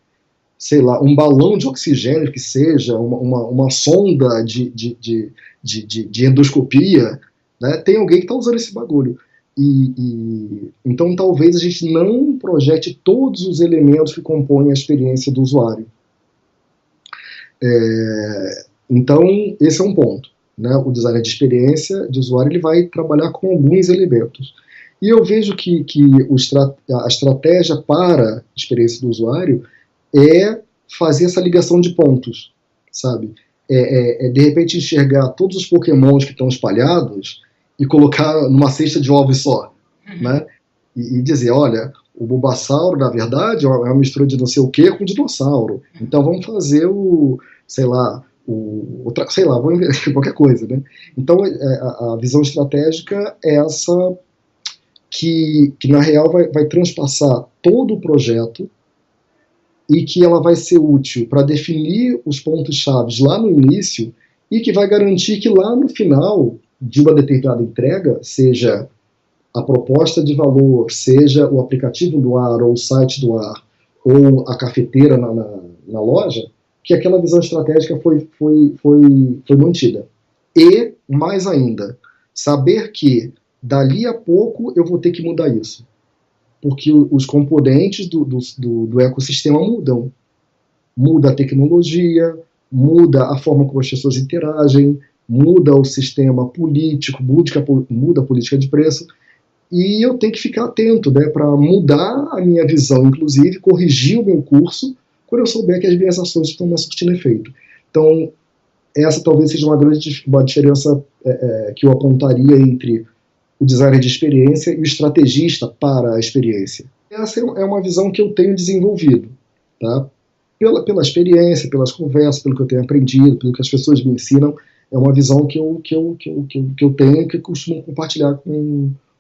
Speaker 2: sei lá, um balão de oxigênio que seja, uma sonda de endoscopia, né? Tem alguém que está usando esse bagulho. Então talvez a gente não projete todos os elementos que compõem a experiência do usuário. Então esse é um ponto, né? O designer de experiência de usuário ele vai trabalhar com alguns elementos. E eu vejo que a estratégia para a experiência do usuário é fazer essa ligação de pontos, sabe? De repente enxergar todos os pokémons que estão espalhados e colocar numa cesta de ovos só, né? E dizer, olha, o Bulbasauro, na verdade, é uma mistura de não sei o que com dinossauro. Então vamos fazer vamos inventar qualquer coisa, né? Então a visão estratégica é essa que na real vai transpassar todo o projeto e que ela vai ser útil para definir os pontos-chave lá no início e que vai garantir que lá no final de uma determinada entrega, seja a proposta de valor, seja o aplicativo do ar, ou o site do ar, ou a cafeteira na loja, que aquela visão estratégica foi mantida. E, mais ainda, saber que dali a pouco eu vou ter que mudar isso. Porque os componentes do ecossistema mudam. Muda a tecnologia, muda a forma como as pessoas interagem, muda o sistema político, muda a política de preço, e eu tenho que ficar atento, né, para mudar a minha visão, inclusive corrigir o meu curso, quando eu souber que as minhas ações estão me surtindo efeito. Então, essa talvez seja uma diferença que eu apontaria entre o designer de experiência e o estrategista para a experiência. Essa é uma visão que eu tenho desenvolvido, tá? Pela experiência, pelas conversas, pelo que eu tenho aprendido, pelo que as pessoas me ensinam, é uma visão que eu tenho e que eu costumo compartilhar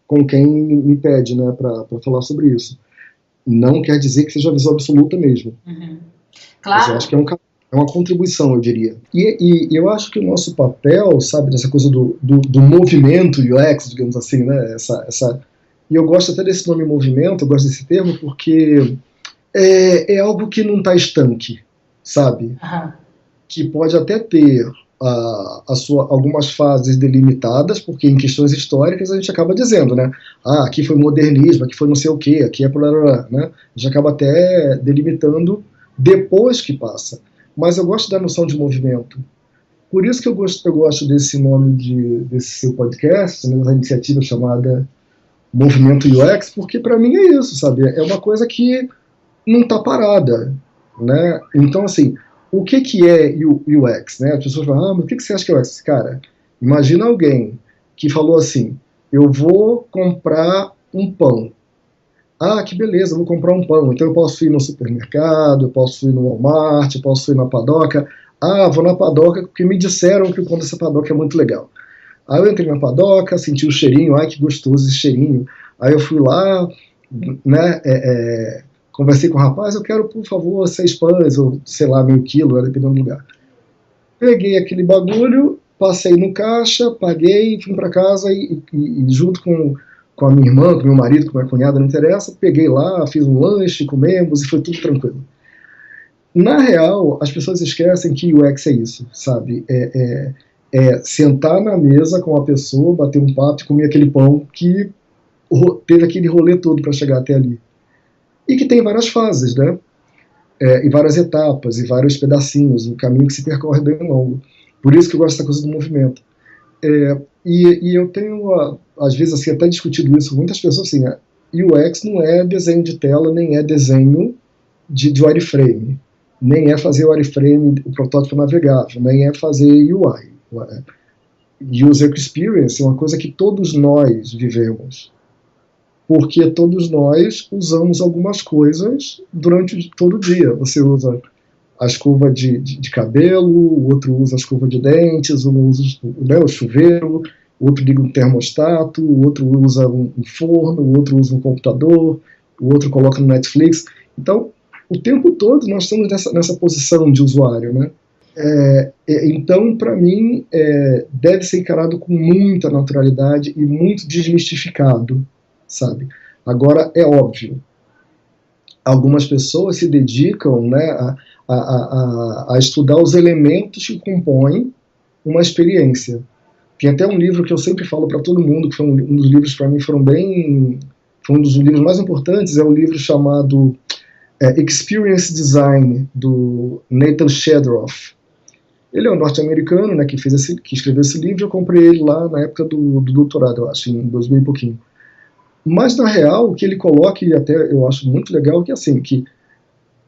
Speaker 2: com quem me pede, né, para falar sobre isso. Não quer dizer que seja a visão absoluta mesmo.
Speaker 3: Uhum. Claro.
Speaker 2: Mas eu acho que é uma contribuição, eu diria. E eu acho que o nosso papel, sabe, dessa coisa do movimento UX, digamos assim, né, e eu gosto até desse nome movimento, eu gosto desse termo, porque é algo que não está estanque, sabe?
Speaker 3: Uhum.
Speaker 2: Que pode até ter algumas fases delimitadas, porque em questões históricas a gente acaba dizendo, né? Aqui foi modernismo, aqui foi não sei o quê, aqui é né? A gente acaba até delimitando depois que passa. Mas eu gosto da noção de movimento. Por isso que eu gosto desse nome desse seu podcast, né, da iniciativa chamada Movimento UX, porque para mim é isso, sabe? É uma coisa que não está parada, né? Então, assim, o que é UX, né? As pessoas falam, mas o que você acha que é UX? Cara, imagina alguém que falou assim, eu vou comprar um pão. Que beleza, eu vou comprar um pão. Então eu posso ir no supermercado, eu posso ir no Walmart, eu posso ir na padoca. Vou na padoca porque me disseram que o pão dessa padoca é muito legal. Aí eu entrei na padoca, senti o cheirinho, que gostoso esse cheirinho. Aí eu fui lá, né, conversei com o rapaz, eu quero, por favor, 6 pães, ou sei lá, meio quilo, dependendo do lugar. Peguei aquele bagulho, passei no caixa, paguei, fui para casa e junto com a minha irmã, com meu marido, com a minha cunhada, não interessa, peguei lá, fiz um lanche, comemos e foi tudo tranquilo. Na real, as pessoas esquecem que o UX é isso, sabe? Sentar na mesa com a pessoa, bater um papo e comer aquele pão que teve aquele rolê todo para chegar até ali. E que tem várias fases, né? E várias etapas, e vários pedacinhos, um caminho que se percorre bem longo. Por isso que eu gosto dessa coisa do movimento. E eu tenho, às vezes, assim, até discutido isso com muitas pessoas, assim, UX não é desenho de tela, nem é desenho de wireframe, nem é fazer o wireframe, o protótipo navegável, nem é fazer UI. User Experience é uma coisa que todos nós vivemos, porque todos nós usamos algumas coisas durante todo o dia. Você usa a escova de cabelo, o outro usa a escova de dentes, um usa, né, o chuveiro, o outro liga um termostato, o outro usa um forno, o outro usa um computador, o outro coloca no Netflix. Então, o tempo todo nós estamos nessa posição de usuário, né? Então, para mim, deve ser encarado com muita naturalidade e muito desmistificado, sabe? Agora, é óbvio, algumas pessoas se dedicam, né, a estudar os elementos que compõem uma experiência. Tem até um livro que eu sempre falo para todo mundo, que foi um dos livros para mim foi um dos livros mais importantes, é um livro chamado Experience Design, do Nathan Shedroff. Ele é um norte-americano, né, que escreveu esse livro. Eu comprei ele lá na época do doutorado, eu acho, em 2000 e pouquinho. Mas, na real, o que ele coloca, e até eu acho muito legal, que assim, que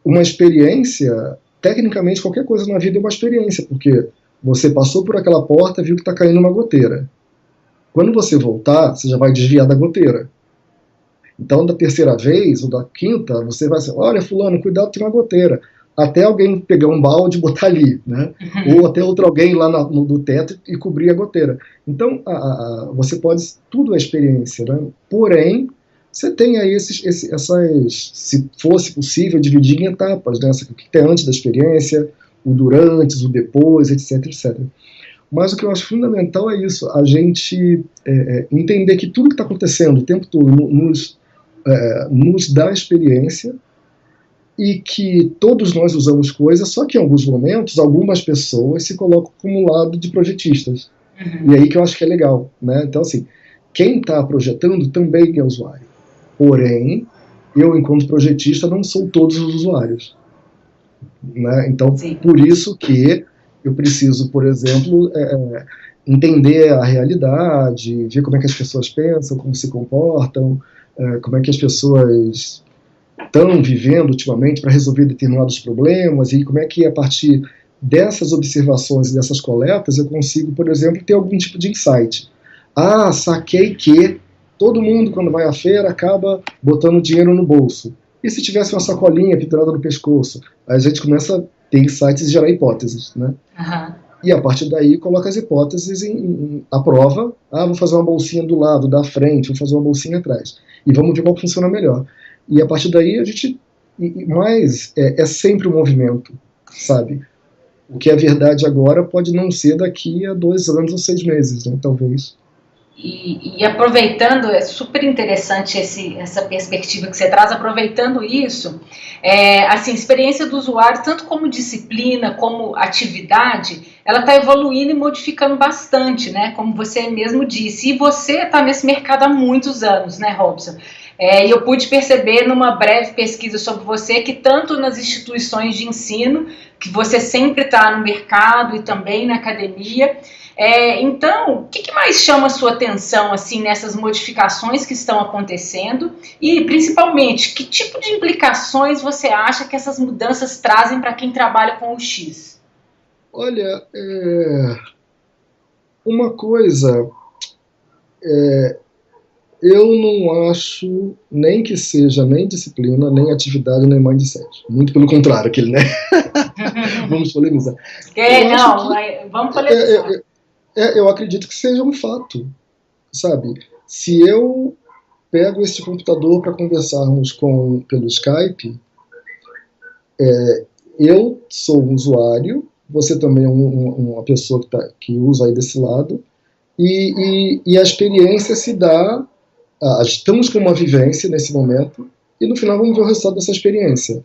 Speaker 2: uma experiência, tecnicamente, qualquer coisa na vida é uma experiência, porque você passou por aquela porta, viu que está caindo uma goteira. Quando você voltar, você já vai desviar da goteira. Então, da terceira vez, ou da quinta, você vai dizer, olha, fulano, cuidado, tem uma goteira. Até alguém pegar um balde e botar ali, né? Ou até alguém lá no teto e cobrir a goteira. Então, você pode... Tudo é experiência, né? Porém, você tem aí essas... Se fosse possível, dividir em etapas, né? O que tem antes da experiência, o durante, o depois, etc, etc. Mas o que eu acho fundamental é isso, a gente entender que tudo que está acontecendo o tempo todo nos dá experiência, e que todos nós usamos coisas, só que em alguns momentos, algumas pessoas se colocam como um lado de projetistas. E aí que eu acho que é legal, né? Então, assim, quem está projetando também é usuário. Porém, eu, enquanto projetista, não sou todos os usuários. Né? Então, sim, por isso que eu preciso, por exemplo, entender a realidade, ver como é que as pessoas pensam, como se comportam, como é que as pessoas estão vivendo ultimamente para resolver determinados problemas, e como é que, a partir dessas observações e dessas coletas, eu consigo, por exemplo, ter algum tipo de insight. Saquei que todo mundo, quando vai à feira, acaba botando dinheiro no bolso. E se tivesse uma sacolinha pendurada no pescoço? Aí a gente começa a ter insights e gerar hipóteses, né? Uhum. E a partir daí coloca as hipóteses à prova. Vou fazer uma bolsinha do lado, da frente, vou fazer uma bolsinha atrás. E vamos ver qual funciona melhor. E a partir daí a gente... Mas é sempre um movimento, sabe? O que é verdade agora pode não ser daqui a 2 anos ou 6 meses, né? Talvez.
Speaker 3: E aproveitando, é super interessante essa perspectiva que você traz, aproveitando isso, assim, a experiência do usuário, tanto como disciplina, como atividade, ela está evoluindo e modificando bastante, né? Como você mesmo disse. E você está nesse mercado há muitos anos, né, Robson? E eu pude perceber numa breve pesquisa sobre você que tanto nas instituições de ensino, que você sempre está no mercado e também na academia. Então, o que mais chama a sua atenção assim, nessas modificações que estão acontecendo e, principalmente, que tipo de implicações você acha que essas mudanças trazem para quem trabalha com o X?
Speaker 2: Olha, uma coisa... eu não acho nem que seja nem disciplina, nem atividade, nem mindset. Muito pelo contrário, aquele, né? Vamos polemizar.
Speaker 3: Vamos polemizar.
Speaker 2: Eu acredito que seja um fato, sabe? Se eu pego esse computador para conversarmos pelo Skype, eu sou um usuário, você também é uma pessoa que usa aí desse lado, e a experiência se dá, estamos com uma vivência nesse momento, e no final vamos ver o resultado dessa experiência.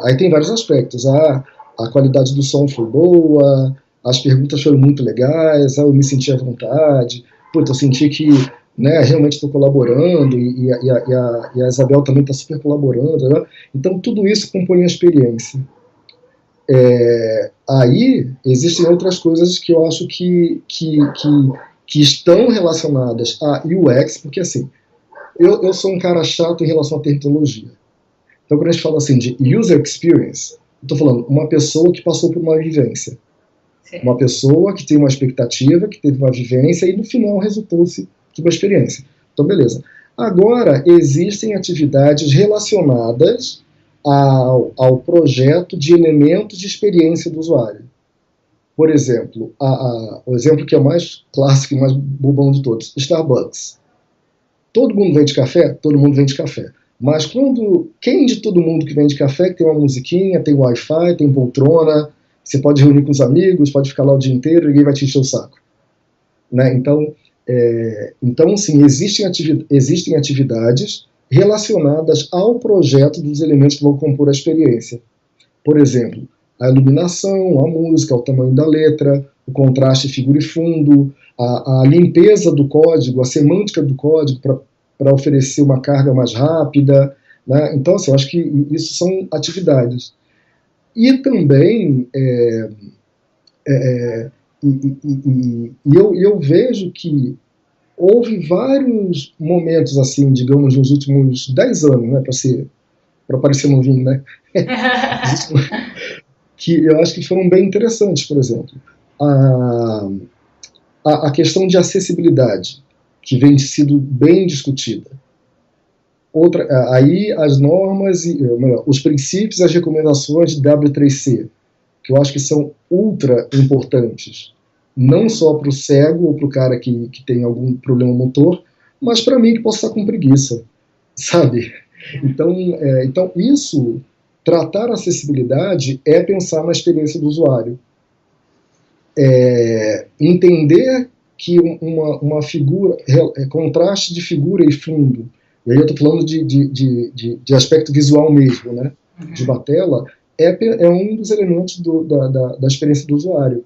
Speaker 2: Aí tem vários aspectos. A qualidade do som foi boa, as perguntas foram muito legais, eu me senti à vontade, eu senti que, né, realmente estou colaborando, e a Isabel também está super colaborando, né? Então tudo isso compõe a experiência. Aí existem outras coisas que eu acho que estão relacionadas a UX, porque assim, eu sou um cara chato em relação à tecnologia. Então quando a gente fala assim de user experience, eu estou falando uma pessoa que passou por uma vivência. Sim. Uma pessoa que tem uma expectativa, que teve uma vivência e no final resultou-se de uma experiência. Então beleza. Agora existem atividades relacionadas ao projeto de elementos de experiência do usuário. Por exemplo, o exemplo que é mais clássico e mais bobão de todos, Starbucks. Todo mundo vende café? Todo mundo vende café. Mas quem de todo mundo que vende café que tem uma musiquinha, tem Wi-Fi, tem poltrona, você pode reunir com os amigos, pode ficar lá o dia inteiro, ninguém vai te encher o saco. Né? Então, sim, existem atividades relacionadas ao projeto dos elementos que vão compor a experiência. Por exemplo, a iluminação, a música, o tamanho da letra, o contraste figura e fundo, a limpeza do código, a semântica do código para oferecer uma carga mais rápida. Né? Então, assim, eu acho que isso são atividades. E também, eu vejo que houve vários momentos, assim, digamos, nos últimos 10 anos, né, para parecer novinho, né? Que eu acho que foram bem interessantes. Por exemplo, a questão de acessibilidade, que vem sido bem discutida. Aí as normas, os princípios e as recomendações de W3C, que eu acho que são ultra importantes, não só para o cego ou para o cara que tem algum problema motor, mas para mim que posso estar com preguiça, sabe? Então isso, tratar a acessibilidade é pensar na experiência do usuário. Entender que uma figura, contraste de figura e fundo, e aí eu estou falando de aspecto visual mesmo, né? De uma tela, é um dos elementos da experiência do usuário.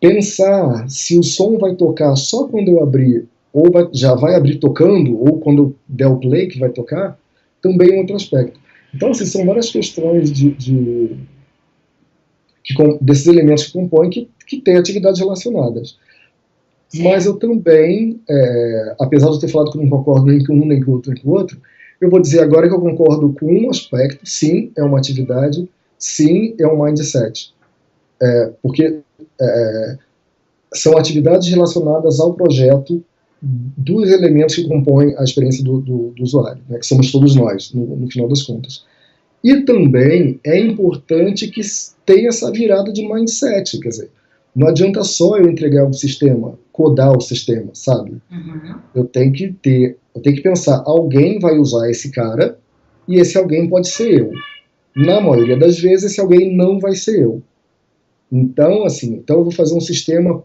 Speaker 2: Pensar se o som vai tocar só quando eu abrir, ou já vai abrir tocando, ou quando eu der o play que vai tocar, também é um outro aspecto. Então, assim, são várias questões desses elementos que compõem que têm atividades relacionadas. Sim. Mas eu também, apesar de eu ter falado que eu não concordo nem com um, nem com o outro, nem com o outro, eu vou dizer agora que eu concordo com um aspecto. Sim, é uma atividade, sim, é um mindset. Porque são atividades relacionadas ao projeto dos elementos que compõem a experiência do usuário, né, que somos todos nós, no final das contas. E também é importante que tenha essa virada de mindset, quer dizer, não adianta só eu entregar um sistema, codar o sistema, sabe? Uhum. Eu tenho que pensar, alguém vai usar esse cara, e esse alguém pode ser eu. Na maioria das vezes, esse alguém não vai ser eu. Então, eu vou fazer um sistema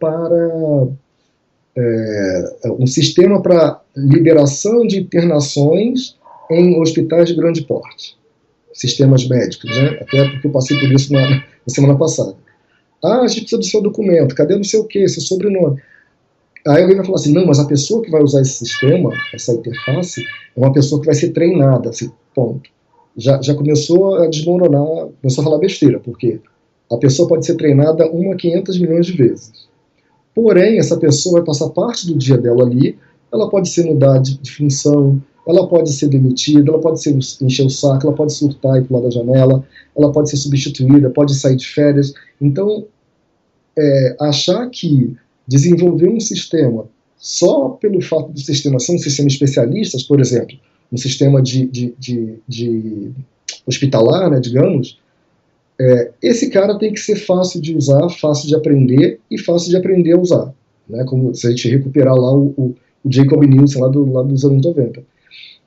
Speaker 2: para liberação de internações em hospitais de grande porte, sistemas médicos, né? Até porque eu passei por isso na semana passada. A gente precisa do seu documento, cadê não sei o que, seu sobrenome? Aí alguém vai falar assim, não, mas a pessoa que vai usar esse sistema, essa interface, é uma pessoa que vai ser treinada, assim, ponto. Já começou a desmoronar, começou a falar besteira, porque a pessoa pode ser treinada 1 a 500 milhões de vezes. Porém, essa pessoa vai passar parte do dia dela ali, ela pode ser mudada de função, ela pode ser demitida, ela pode encher o saco, ela pode surtar e pular da janela, ela pode ser substituída, pode sair de férias. Então, achar que desenvolver um sistema só pelo fato do sistema ser um sistema especialista, por exemplo, um sistema de hospitalar, né, digamos, esse cara tem que ser fácil de usar, fácil de aprender e fácil de aprender a usar. Né, como se a gente recuperar lá o o Jacob Nielsen lá dos anos 90.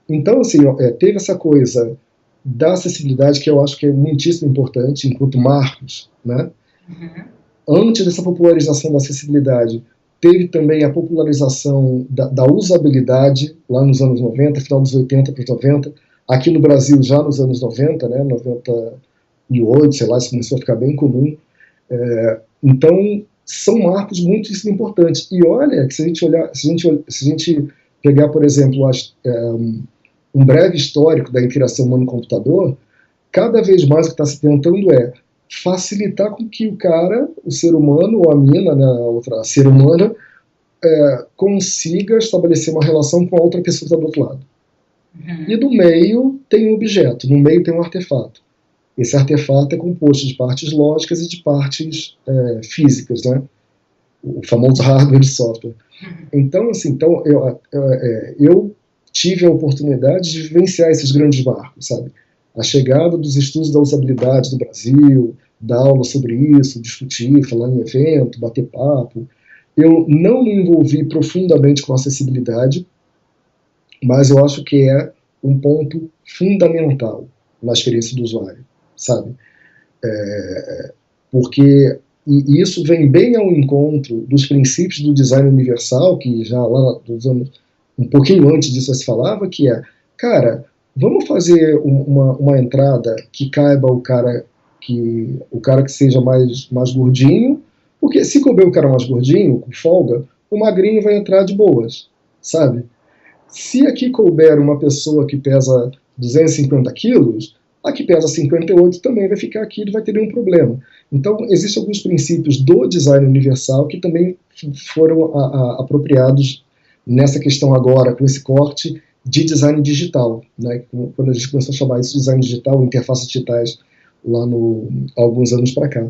Speaker 2: Então, assim, teve essa coisa da acessibilidade que eu acho que é muitíssimo importante enquanto marcos, né? Antes dessa popularização da acessibilidade, teve também a popularização da usabilidade lá nos anos 90, final dos 80 para os 90, aqui no Brasil já nos anos 90, né, 98, sei lá, isso começou a ficar bem comum. Então, são marcos muito importantes. E olha, que se a gente pegar, por exemplo, um breve histórico da interação humano-computador, cada vez mais o que está se tentando é facilitar com que o cara, o ser humano, ou a mina, né, a outra ser humana, consiga estabelecer uma relação com a outra pessoa que está do outro lado. E no meio tem um objeto, no meio tem um artefato. Esse artefato é composto de partes lógicas e de partes físicas, né? O famoso hardware e software. Então, assim, eu tive a oportunidade de vivenciar esses grandes marcos, sabe? A chegada dos estudos da usabilidade do Brasil, dar aula sobre isso, discutir, falar em evento, bater papo. Eu não me envolvi profundamente com acessibilidade, mas eu acho que é um ponto fundamental na experiência do usuário, sabe? Porque isso vem bem ao encontro dos princípios do design universal, que já lá nos anos, um pouquinho antes disso se falava, que cara, vamos fazer uma entrada que caiba o cara que seja mais gordinho, porque se couber o cara mais gordinho, com folga, o magrinho vai entrar de boas, sabe? Se aqui couber uma pessoa que pesa 250 quilos, a que pesa 58 também vai ficar aqui e não vai ter nenhum problema. Então, existem alguns princípios do design universal que também foram apropriados nessa questão agora, com esse corte de design digital, né? Quando a gente começou a chamar isso de design digital, interfaces digitais, lá há alguns anos para cá.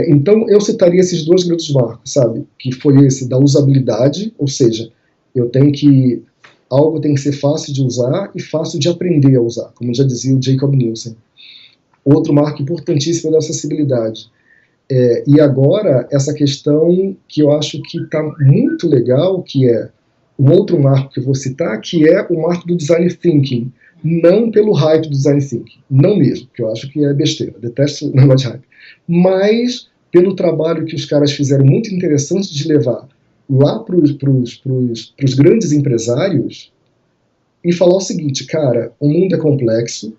Speaker 2: Então, eu citaria esses dois grandes marcos, sabe? Que foi esse da usabilidade, ou seja, algo tem que ser fácil de usar e fácil de aprender a usar, como já dizia o Jacob Nielsen. Outro marco importantíssimo é da acessibilidade. E agora, essa questão que eu acho que está muito legal, que é um outro marco que eu vou citar, que é o marco do design thinking. Não pelo hype do design thinking, não mesmo, que eu acho que é besteira, detesto o negócio de hype, mas pelo trabalho que os caras fizeram muito interessante de levar lá para os grandes empresários e falar o seguinte, cara, o mundo é complexo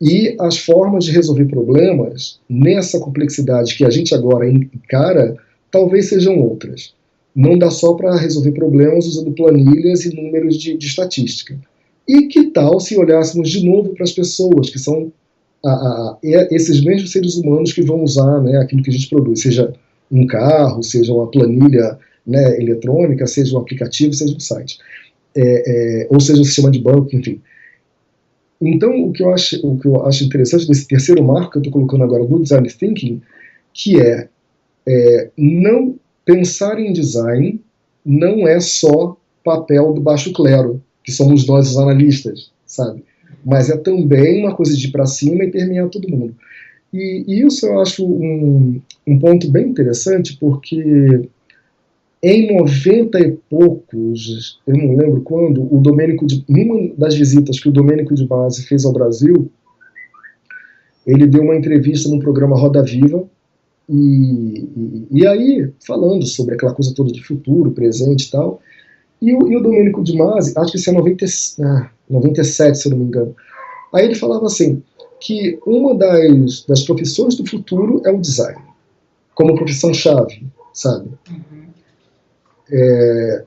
Speaker 2: e as formas de resolver problemas nessa complexidade que a gente agora encara talvez sejam outras. Não dá só para resolver problemas usando planilhas e números de estatística. E que tal se olhássemos de novo para as pessoas, que são esses mesmos seres humanos que vão usar, né, aquilo que a gente produz, seja um carro, seja uma planilha, né, eletrônica, seja um aplicativo, seja um site, ou seja um sistema de banco, enfim. Então, o que eu acho interessante desse terceiro marco que eu estou colocando agora do design thinking, que não pensar em design não é só papel do baixo clero, que somos nós os analistas, sabe? Mas é também uma coisa de ir para cima e permear todo mundo. E isso eu acho um ponto bem interessante, porque em 90 e poucos, eu não lembro quando, numa das visitas que o Domênico de Masi fez ao Brasil, ele deu uma entrevista no programa Roda Viva, e aí, falando sobre aquela coisa toda de futuro, presente e tal, e o Domênico de Masi, acho que isso é 97, se eu não me engano, aí ele falava assim, que uma das profissões do futuro é o design, como profissão-chave, sabe?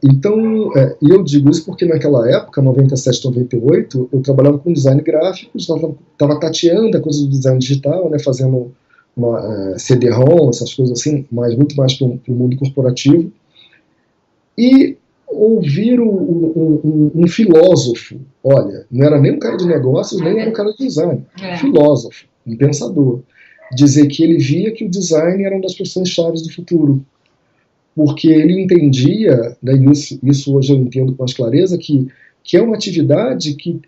Speaker 2: Então, e eu digo isso porque naquela época, 97, 98, eu trabalhava com design gráfico, estava tateando a coisa do design digital, né, fazendo uma CD-ROM, essas coisas assim, mas muito mais para o mundo corporativo, e ouvir um filósofo, olha, não era nem um cara de negócios, nem era um cara de design, um filósofo, um pensador, dizer que ele via que o design era uma das profissões-chave do futuro, porque ele entendia, né, isso hoje eu entendo com mais clareza, que é uma atividade que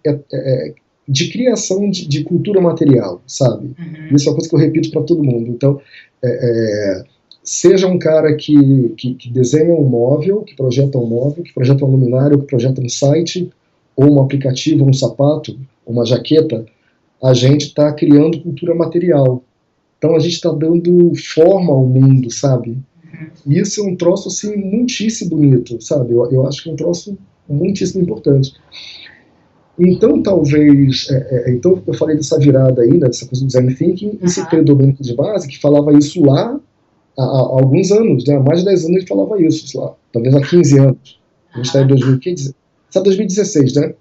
Speaker 2: de criação de cultura material, sabe? Isso é uma coisa que eu repito para todo mundo. Então, seja um cara que desenha um móvel, que projeta um móvel, que projeta um luminário, que projeta um site, ou um aplicativo, um sapato, uma jaqueta, a gente está criando cultura material. Então a gente está dando forma ao mundo, sabe? E isso é um troço, assim, muitíssimo bonito, sabe? Eu acho que é um troço muitíssimo importante. Então, talvez... então, eu falei dessa virada aí, né, dessa coisa do design thinking, e citei o Domênico de Base, que falava isso lá há alguns anos, né? Há mais de 10 anos ele falava isso, sei lá, talvez há 15 anos. A gente está em 2015, está em 2016, né?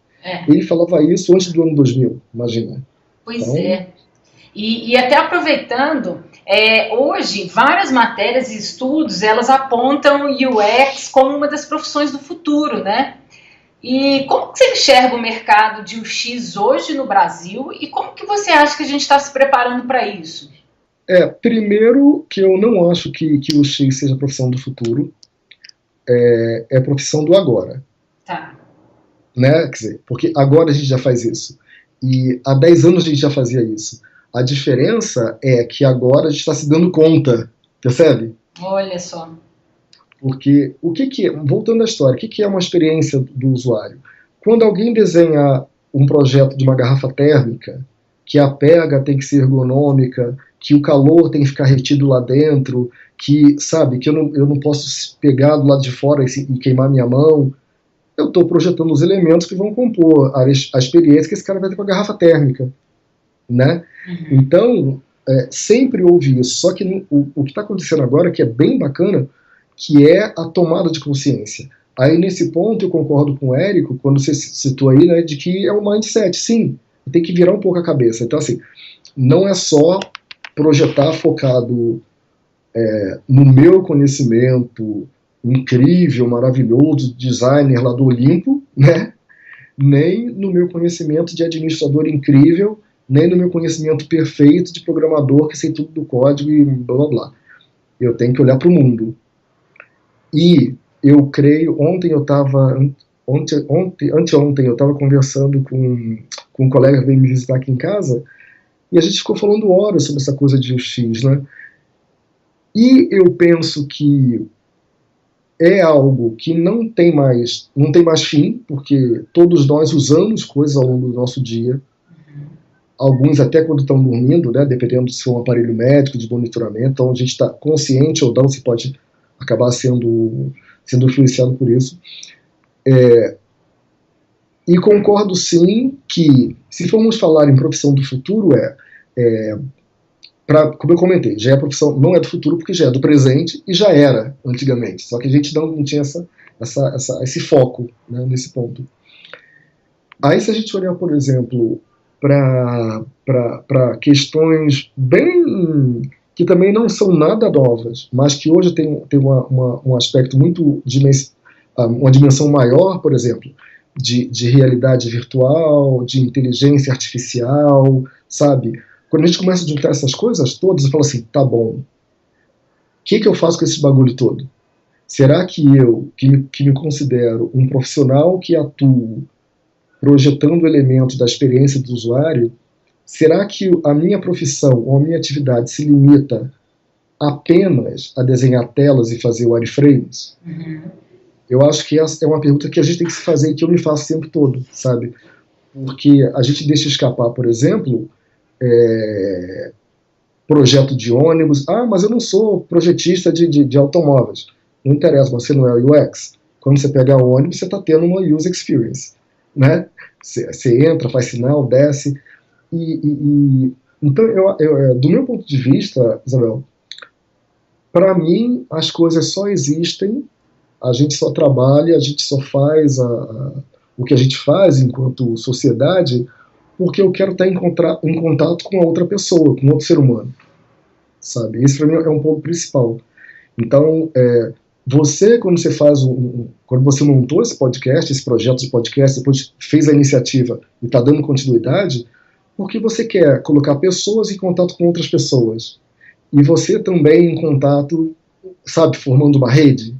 Speaker 2: Ele falava isso antes do ano 2000, imagina.
Speaker 3: Pois então, é. E até aproveitando, hoje várias matérias e estudos, elas apontam UX como uma das profissões do futuro, né? E como que você enxerga o mercado de UX hoje no Brasil e como que você acha que a gente está se preparando para isso?
Speaker 2: Primeiro que eu não acho que o UX seja a profissão do futuro, é a profissão do agora.
Speaker 3: Tá.
Speaker 2: Né? Quer dizer, porque agora a gente já faz isso. E há 10 anos a gente já fazia isso. A diferença é que agora a gente está se dando conta, percebe?
Speaker 3: Olha só.
Speaker 2: Porque o que é, voltando à história, o que é uma experiência do usuário? Quando alguém desenha um projeto de uma garrafa térmica, que a pega tem que ser ergonômica, que o calor tem que ficar retido lá dentro, que, sabe, que eu não posso pegar do lado de fora e queimar minha mão, eu estou projetando os elementos que vão compor a experiência que esse cara vai ter com a garrafa térmica, né? Então, sempre houve isso, só que o que está acontecendo agora, que é bem bacana, que é a tomada de consciência. Aí, nesse ponto, eu concordo com o Érico, quando você citou aí, né, de que é um mindset, sim, tem que virar um pouco a cabeça. Então, assim, não é só projetar focado no meu conhecimento incrível, maravilhoso, designer lá do Olimpo, né, nem no meu conhecimento de administrador incrível, nem no meu conhecimento perfeito de programador que sei tudo do código e blá blá blá. Eu tenho que olhar para o mundo. E eu creio, anteontem eu estava conversando com um colega que veio me visitar aqui em casa, e a gente ficou falando horas sobre essa coisa de UX, né? E eu penso que é algo que não tem mais fim, porque todos nós usamos coisas ao longo do nosso dia, alguns até quando estão dormindo, né, dependendo se for um aparelho médico, de monitoramento, então a gente está consciente ou não, se pode acabar sendo influenciado por isso. E concordo sim que, se formos falar em profissão do futuro, como eu comentei, já é a profissão, não é do futuro porque já é do presente e já era antigamente, só que a gente não tinha esse foco, né, nesse ponto. Aí, se a gente olhar, por exemplo, para questões bem que também não são nada novas, mas que hoje tem um aspecto muito, uma dimensão maior, por exemplo, de realidade virtual, de inteligência artificial, sabe? Quando a gente começa a juntar essas coisas todas, eu falo assim, tá bom, o que eu faço com esse bagulho todo? Será que eu, que me considero um profissional que atuo projetando elementos da experiência do usuário, será que a minha profissão ou a minha atividade se limita apenas a desenhar telas e fazer wireframes? Eu acho que essa é uma pergunta que a gente tem que se fazer e que eu me faço o tempo todo, sabe? Porque a gente deixa escapar, por exemplo, projeto de ônibus. Ah, mas eu não sou projetista de automóveis. Não interessa, você não é UX. Quando você pegar o ônibus, você está tendo uma user experience, né? Você entra, faz sinal, desce. Então, do meu ponto de vista, Isabel, para mim, as coisas só existem, a gente só trabalha, a gente só faz o que a gente faz enquanto sociedade, porque eu quero estar em contato com a outra pessoa, com outro ser humano, sabe? Esse para mim é um ponto principal. Então, você, quando você quando você montou esse podcast, esse projeto de podcast, depois fez a iniciativa e está dando continuidade, porque você quer colocar pessoas em contato com outras pessoas. E você também em contato, sabe, formando uma rede.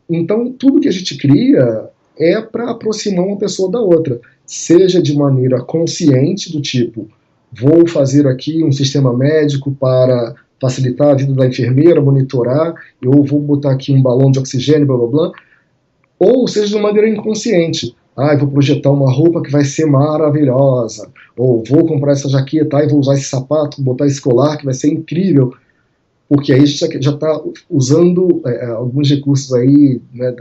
Speaker 2: Então, tudo que a gente cria é para aproximar uma pessoa da outra, seja de maneira consciente, do tipo, vou fazer aqui um sistema médico para facilitar a vida da enfermeira, monitorar, eu vou botar aqui um balão de oxigênio, blá blá blá, ou seja, de uma maneira inconsciente. Eu vou projetar uma roupa que vai ser maravilhosa, ou vou comprar essa jaqueta, e vou usar esse sapato, botar esse colar que vai ser incrível, porque aí a gente já está usando alguns recursos aí, né,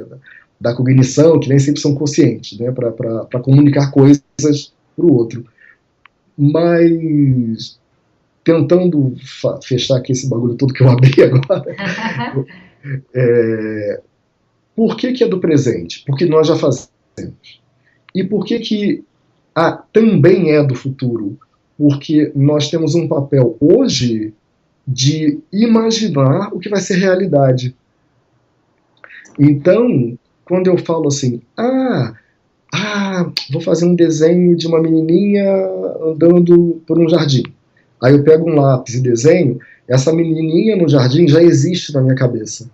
Speaker 2: da cognição, que nem sempre são conscientes, né, para comunicar coisas para o outro. Mas, tentando fechar aqui esse bagulho todo que eu abri agora, por que é do presente? Porque nós já fazemos. E por que também é do futuro? Porque nós temos um papel hoje de imaginar o que vai ser realidade. Então, quando eu falo assim, vou fazer um desenho de uma menininha andando por um jardim. Aí eu pego um lápis e desenho, essa menininha no jardim já existe na minha cabeça.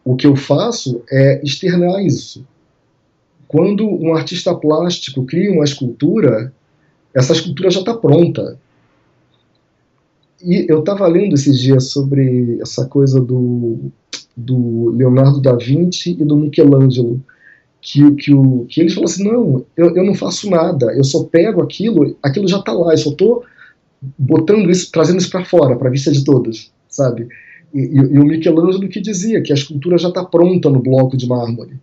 Speaker 2: O que eu faço é externar isso. Quando um artista plástico cria uma escultura, essa escultura já está pronta. E eu estava lendo esses dias sobre essa coisa do Leonardo da Vinci e do Michelangelo, que eles falam assim, não, eu não faço nada, eu só pego aquilo já está lá, eu só estou botando isso, trazendo isso para fora, para a vista de todos, sabe? E o Michelangelo que dizia que a escultura já está pronta no bloco de mármore.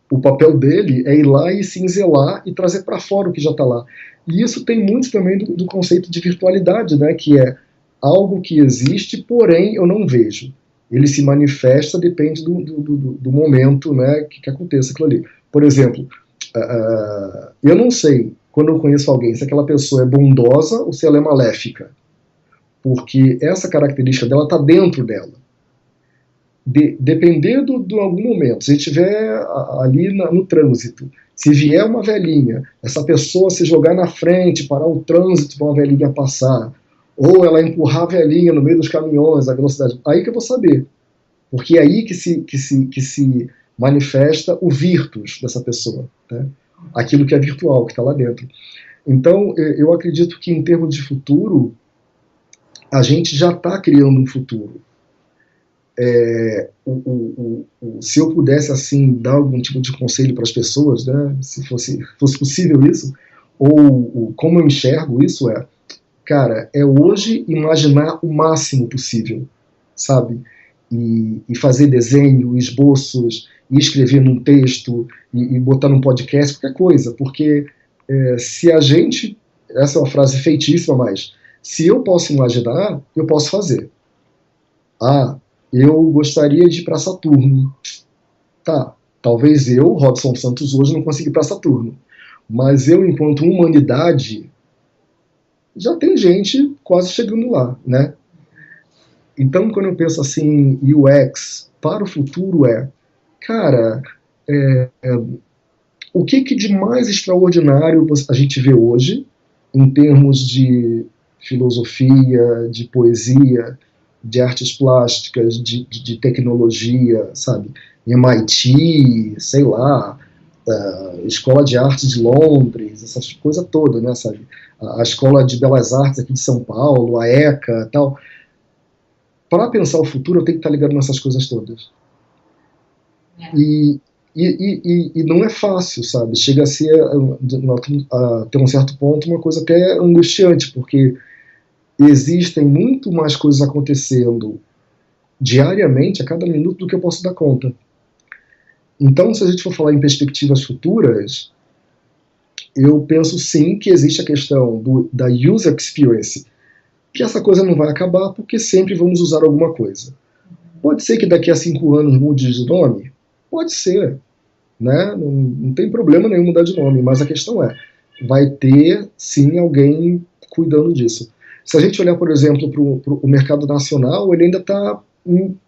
Speaker 2: O papel dele é ir lá e cinzelar e trazer para fora o que já está lá. E isso tem muito também do conceito de virtualidade, né, que é algo que existe, porém eu não vejo. Ele se manifesta, depende do momento, né, que aconteça aquilo ali. Por exemplo, eu não sei, quando eu conheço alguém, se aquela pessoa é bondosa ou se ela é maléfica. Porque essa característica dela está dentro dela. Dependendo de algum momento, se estiver ali no trânsito, se vier uma velhinha, essa pessoa se jogar na frente, parar o trânsito para uma velhinha passar, ou ela empurrar a velhinha no meio dos caminhões, a velocidade, aí que eu vou saber. Porque é aí que se manifesta o virtus dessa pessoa, né? Aquilo que é virtual, que está lá dentro. Então, eu acredito que em termos de futuro, a gente já está criando um futuro. Se eu pudesse assim dar algum tipo de conselho para as pessoas, né, se fosse possível isso, ou como eu enxergo isso cara, hoje imaginar o máximo possível, sabe? E fazer desenho, esboços, e escrever num texto, e botar num podcast, qualquer coisa, porque se a gente, essa é uma frase feitíssima, mas se eu posso imaginar, eu posso fazer. Eu gostaria de ir para Saturno. Tá, talvez eu, Robson Santos, hoje não consiga ir para Saturno. Mas eu, enquanto humanidade, já tem gente quase chegando lá, né? Então, quando eu penso assim, UX para o futuro cara, o que de mais extraordinário a gente vê hoje, em termos de filosofia, de poesia, de artes plásticas, de tecnologia, sabe? MIT, sei lá, Escola de Artes de Londres, essas coisas todas, né, sabe? A Escola de Belas Artes aqui de São Paulo, a ECA, tal. Para pensar o futuro, eu tenho que estar ligado nessas coisas todas. E não é fácil, sabe? Chega a ser, até um certo ponto, uma coisa até angustiante, porque existem muito mais coisas acontecendo diariamente, a cada minuto, do que eu posso dar conta. Então, se a gente for falar em perspectivas futuras, eu penso sim que existe a questão da user experience, que essa coisa não vai acabar porque sempre vamos usar alguma coisa. Pode ser que daqui a 5 anos mude de nome? Pode ser, né? Não tem problema nenhum mudar de nome, mas a questão vai ter sim alguém cuidando disso. Se a gente olhar, por exemplo, para o mercado nacional, ele ainda está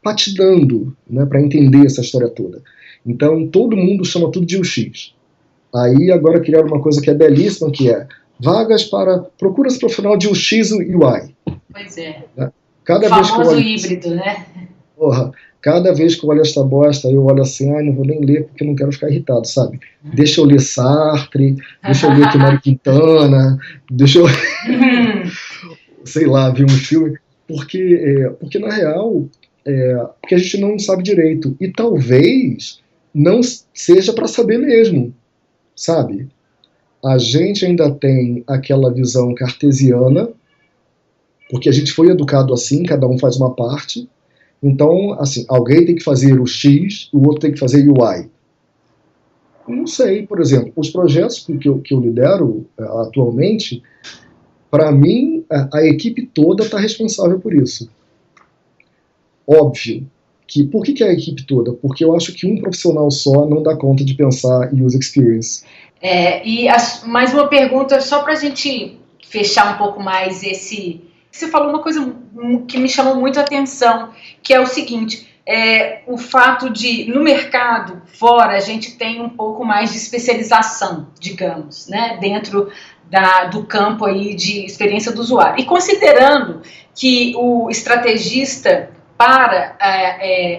Speaker 2: patinando, né, para entender essa história toda. Então, todo mundo chama tudo de UX. Aí, agora criaram uma coisa que é belíssima, que é vagas para procuras profissional de UX e UI.
Speaker 3: Pois é.
Speaker 2: Né?
Speaker 3: O famoso híbrido, né?
Speaker 2: Porra, cada vez que eu olho esta bosta, eu olho assim, não vou nem ler porque eu não quero ficar irritado, sabe? Deixa eu ler Sartre, deixa eu ler aqui Mário Quintana, deixa eu... sei lá, ver um filme. Porque na real, porque a gente não sabe direito. E talvez não seja para saber mesmo, sabe? A gente ainda tem aquela visão cartesiana, porque a gente foi educado assim, cada um faz uma parte. Então, assim, alguém tem que fazer o X, o outro tem que fazer o Y. Não sei, por exemplo, os projetos que eu lidero atualmente, para mim, a equipe toda está responsável por isso. Óbvio que, por que é a equipe toda? Porque eu acho que um profissional só não dá conta de pensar em user experience.
Speaker 3: Mais uma pergunta, só para a gente fechar um pouco mais esse... Você falou uma coisa que me chamou muito a atenção, que é o seguinte, o fato de, no mercado, fora, a gente tem um pouco mais de especialização, digamos, né, dentro do campo aí de experiência do usuário. E considerando que o estrategista para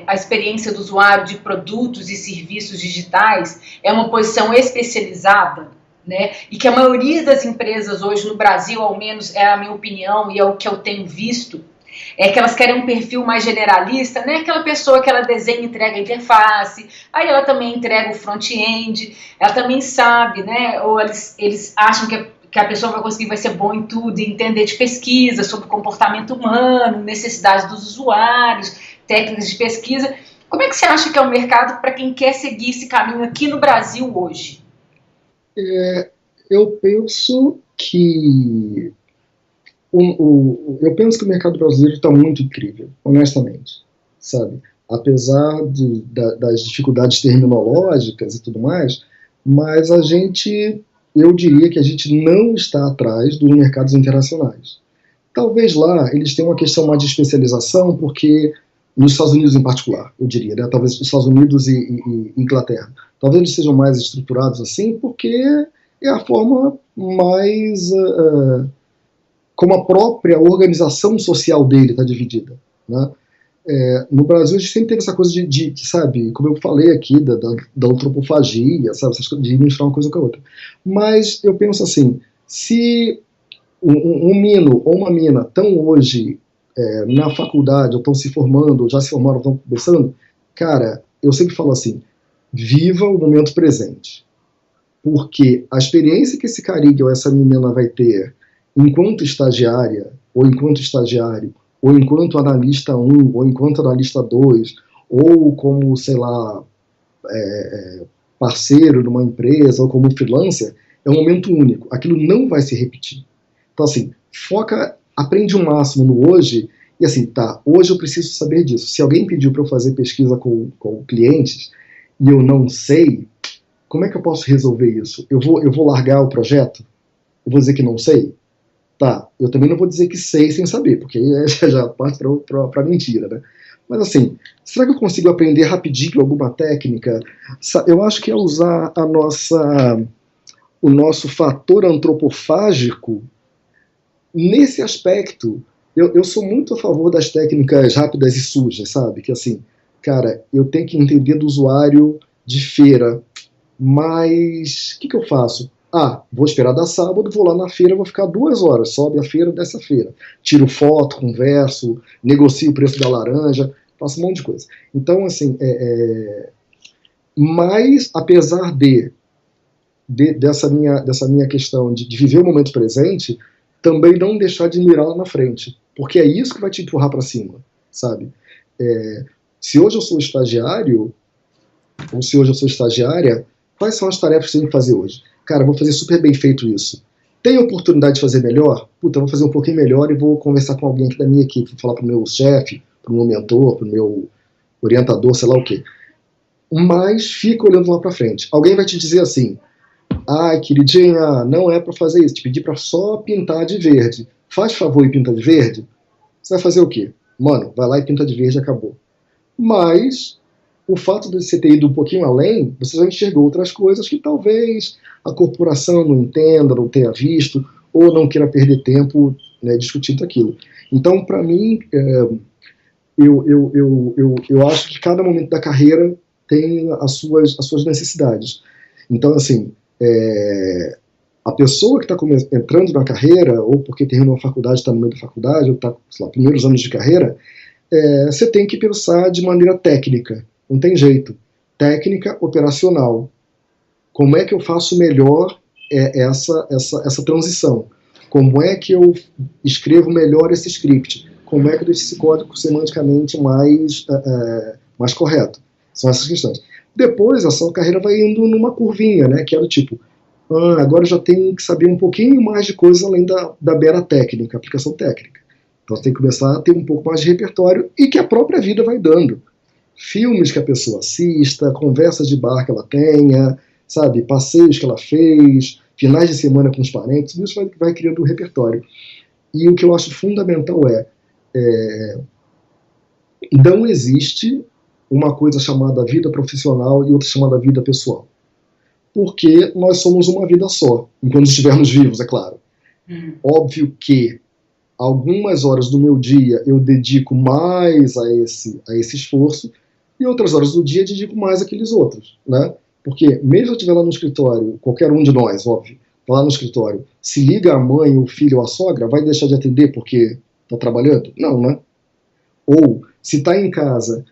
Speaker 3: a experiência do usuário de produtos e serviços digitais é uma posição especializada, né? E que a maioria das empresas hoje no Brasil, ao menos é a minha opinião e é o que eu tenho visto, é que elas querem um perfil mais generalista, né? Aquela pessoa que ela desenha e entrega a interface, aí ela também entrega o front-end, ela também sabe, né? Ou eles acham que a pessoa vai ser bom em tudo, entender de pesquisa sobre comportamento humano, necessidades dos usuários, técnicas de pesquisa. Como é que você acha que é o mercado para quem quer seguir esse caminho aqui no Brasil hoje?
Speaker 2: Eu penso que eu penso que o mercado brasileiro está muito incrível, honestamente, sabe? Apesar das dificuldades terminológicas e tudo mais, mas eu diria que a gente não está atrás dos mercados internacionais. Talvez lá eles tenham uma questão mais de especialização, porque nos Estados Unidos em particular, eu diria, né? Talvez os Estados Unidos e Inglaterra, talvez eles sejam mais estruturados assim, porque é a forma mais como a própria organização social dele está dividida, né? No Brasil a gente sempre teve essa coisa sabe, como eu falei aqui, da antropofagia, sabe, essas coisas, de misturar uma coisa com a outra. Mas eu penso assim, se um mino ou uma mina estão hoje na faculdade, ou estão se formando, ou já se formaram, ou estão começando, cara, eu sempre falo assim, viva o momento presente. Porque a experiência que esse carinha ou essa menina vai ter enquanto estagiária, ou enquanto estagiário, ou enquanto analista 1, ou enquanto analista 2, ou como, sei lá, parceiro de uma empresa, ou como freelancer, é um momento único. Aquilo não vai se repetir. Então, assim, aprende o máximo no hoje, e assim, tá, hoje eu preciso saber disso. Se alguém pediu para eu fazer pesquisa com clientes, e eu não sei, como é que eu posso resolver isso? Eu vou largar o projeto? Eu vou dizer que não sei? Tá, eu também não vou dizer que sei sem saber, porque já parte para mentira, né? Mas assim, será que eu consigo aprender rapidinho alguma técnica? Eu acho que é usar o nosso fator antropofágico nesse aspecto. Eu sou muito a favor das técnicas rápidas e sujas, sabe? Que assim, cara, eu tenho que entender do usuário de feira, mas o que eu faço? Vou esperar dar sábado, vou lá na feira, vou ficar 2 horas, sobe a feira, desce a feira. Tiro foto, converso, negocio o preço da laranja, faço um monte de coisa. Então, assim, mas, apesar dessa minha questão de viver o momento presente, também não deixar de mirar lá na frente, porque é isso que vai te empurrar para cima, sabe? Se hoje eu sou estagiário, ou se hoje eu sou estagiária, quais são as tarefas que você tem que fazer hoje? Cara, vou fazer super bem feito isso. Tem oportunidade de fazer melhor? Puta, eu vou fazer um pouquinho melhor e vou conversar com alguém aqui da minha equipe, vou falar pro meu chefe, pro meu mentor, pro meu orientador, sei lá o quê. Mas fica olhando lá pra frente. Alguém vai te dizer assim, queridinha, não é pra fazer isso, te pedi pra só pintar de verde. Faz favor e pinta de verde? Você vai fazer o quê? Mano, vai lá e pinta de verde e acabou. Mas o fato de você ter ido um pouquinho além, você já enxergou outras coisas que talvez a corporação não entenda, não tenha visto, ou não queira perder tempo, né, discutindo aquilo. Então, para mim, eu acho que cada momento da carreira tem as suas necessidades. Então, assim, A pessoa que está entrando na carreira, ou porque terminou a faculdade, está no meio da faculdade, ou está, sei lá, primeiros anos de carreira, você tem que pensar de maneira técnica, não tem jeito. Técnica operacional. Como é que eu faço melhor essa transição? Como é que eu escrevo melhor esse script? Como é que eu deixo esse código semanticamente mais correto? São essas questões. Depois, a sua carreira vai indo numa curvinha, né, que é do tipo, agora eu já tenho que saber um pouquinho mais de coisa além da mera técnica, aplicação técnica. Então você tem que começar a ter um pouco mais de repertório e que a própria vida vai dando. Filmes que a pessoa assista, conversas de bar que ela tenha, sabe, passeios que ela fez, finais de semana com os parentes, tudo isso vai criando um repertório. E o que eu acho fundamental não existe uma coisa chamada vida profissional e outra chamada vida pessoal. Porque nós somos uma vida só, enquanto estivermos vivos, é claro. Óbvio que algumas horas do meu dia eu dedico mais a esse esforço e outras horas do dia eu dedico mais àqueles outros, né? Porque mesmo se eu estiver lá no escritório, qualquer um de nós, óbvio, tá lá no escritório, se liga a mãe, o filho ou a sogra, vai deixar de atender porque está trabalhando? Não, né? Ou, se está em casa,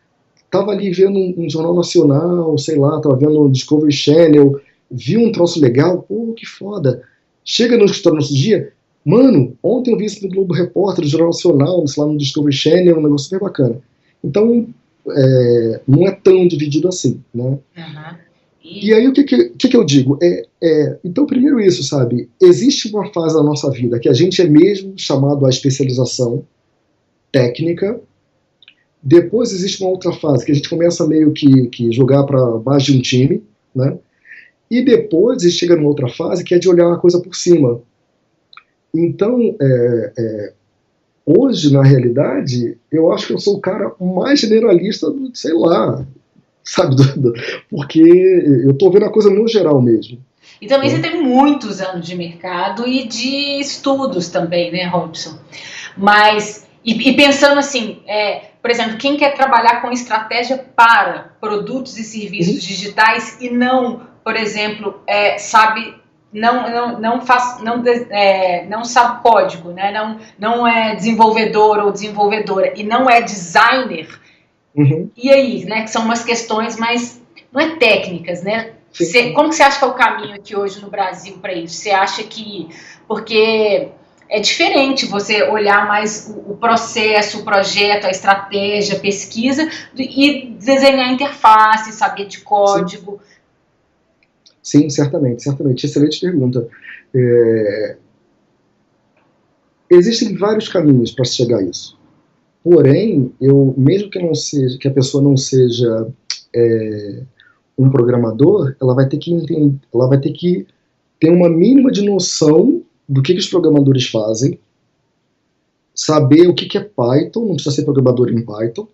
Speaker 2: estava ali vendo um jornal nacional, sei lá, estava vendo o Discovery Channel, viu um troço legal, pô, que foda. Chega no escritório no outro dia, mano, ontem eu vi isso no Globo Repórter, do Jornal Nacional, sei lá, no Discovery Channel, um negócio super bacana. Então, não é tão dividido assim, né? E aí, o que eu digo? Então, primeiro isso, sabe? Existe uma fase da nossa vida que a gente é mesmo chamado à especialização técnica. Depois existe uma outra fase que a gente começa meio que jogar para mais de um time, né? E depois a gente chega numa outra fase que é de olhar a coisa por cima. Então, hoje, na realidade, eu acho que eu sou o cara mais generalista do, sei lá, sabe, porque eu estou vendo a coisa no geral mesmo.
Speaker 3: E também você tem muitos anos de mercado e de estudos também, né, Robson? Mas, e pensando assim, por exemplo, quem quer trabalhar com estratégia para produtos e serviços digitais e não, por exemplo, não sabe código, né? Não é desenvolvedor ou desenvolvedora e não é designer, e aí, né? Que são umas questões mais, não é técnicas, né? Como que você acha que é o caminho aqui hoje no Brasil para isso? Você acha que, porque é diferente você olhar mais o processo, o projeto, a estratégia, a pesquisa e desenhar interface, saber de código.
Speaker 2: Sim, certamente. Excelente pergunta. Existem vários caminhos para chegar a isso. Porém, mesmo que a pessoa não seja um programador, ela vai ter que entender, ela vai ter que ter uma mínima de noção do que os programadores fazem, saber o que é Python, não precisa ser programador em Python,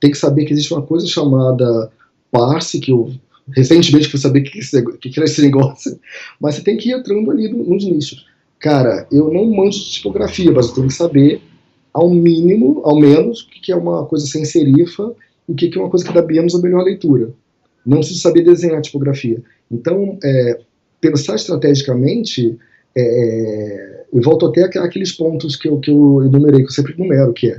Speaker 2: tem que saber que existe uma coisa chamada parse, que eu recentemente fui saber o que era esse negócio, mas você tem que ir entrando ali nos nichos. Cara, eu não manjo de tipografia, mas eu tenho que saber ao menos, o que é uma coisa sem serifa e o que é uma coisa que dá menos a melhor leitura. Não preciso saber desenhar tipografia. Então, pensar estrategicamente, eu volto até aqueles pontos que eu enumerei, que eu sempre enumero, que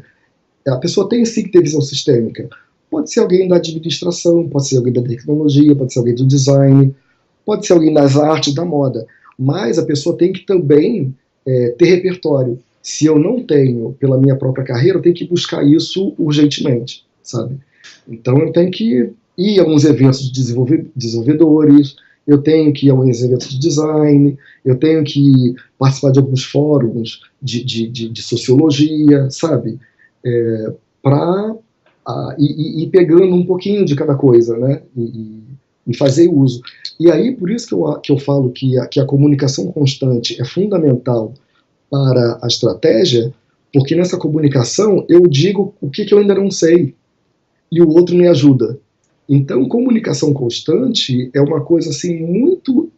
Speaker 2: a pessoa tem sim que ter visão sistêmica. Pode ser alguém da administração, pode ser alguém da tecnologia, pode ser alguém do design, pode ser alguém das artes, da moda. Mas a pessoa tem que também ter repertório. Se eu não tenho, pela minha própria carreira, eu tenho que buscar isso urgentemente, sabe? Então eu tenho que ir a alguns eventos de desenvolvedores, eu tenho que ir a alguns eventos de design, eu tenho que participar de alguns fóruns de sociologia, sabe? Para ir pegando um pouquinho de cada coisa, né? E fazer uso. E aí, por isso que eu falo que a comunicação constante é fundamental para a estratégia, porque nessa comunicação eu digo o que eu ainda não sei e o outro me ajuda. Então, comunicação constante é uma coisa assim muito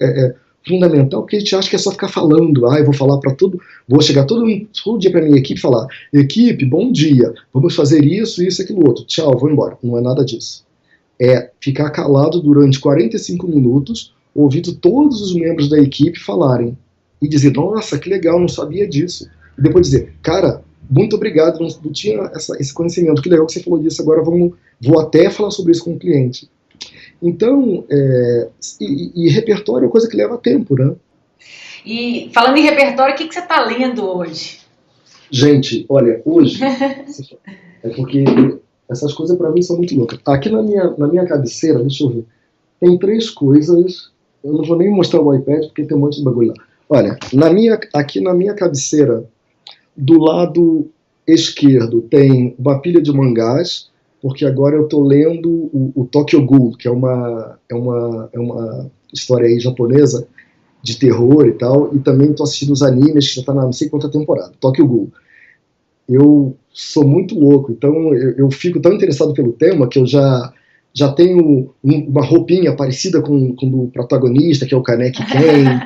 Speaker 2: fundamental, porque a gente acha que é só ficar falando. Eu vou falar para vou chegar todo dia para minha equipe e falar: equipe, bom dia, vamos fazer isso, isso, aquilo outro, tchau, vou embora. Não é nada disso. É ficar calado durante 45 minutos, ouvindo todos os membros da equipe falarem. e dizer, nossa, que legal, não sabia disso. E depois dizer, cara, muito obrigado, não tinha esse conhecimento, que legal que você falou disso, agora vou até falar sobre isso com o cliente. Então, e repertório é coisa que leva tempo, né?
Speaker 3: E falando em repertório, o que você está lendo hoje?
Speaker 2: Gente, olha, hoje, é porque essas coisas para mim são muito loucas. Aqui na minha cabeceira, deixa eu ver, tem 3 coisas, eu não vou nem mostrar o iPad porque tem um monte de bagulho lá. Olha, aqui na minha cabeceira, do lado esquerdo tem uma pilha de mangás, porque agora eu estou lendo o Tokyo Ghoul, que é uma história aí japonesa de terror e tal, e também estou assistindo os animes, que já está na não sei quanta temporada, Tokyo Ghoul. Eu sou muito louco, então eu fico tão interessado pelo tema que eu já tenho uma roupinha parecida com do protagonista, que é o Kaneki Ken.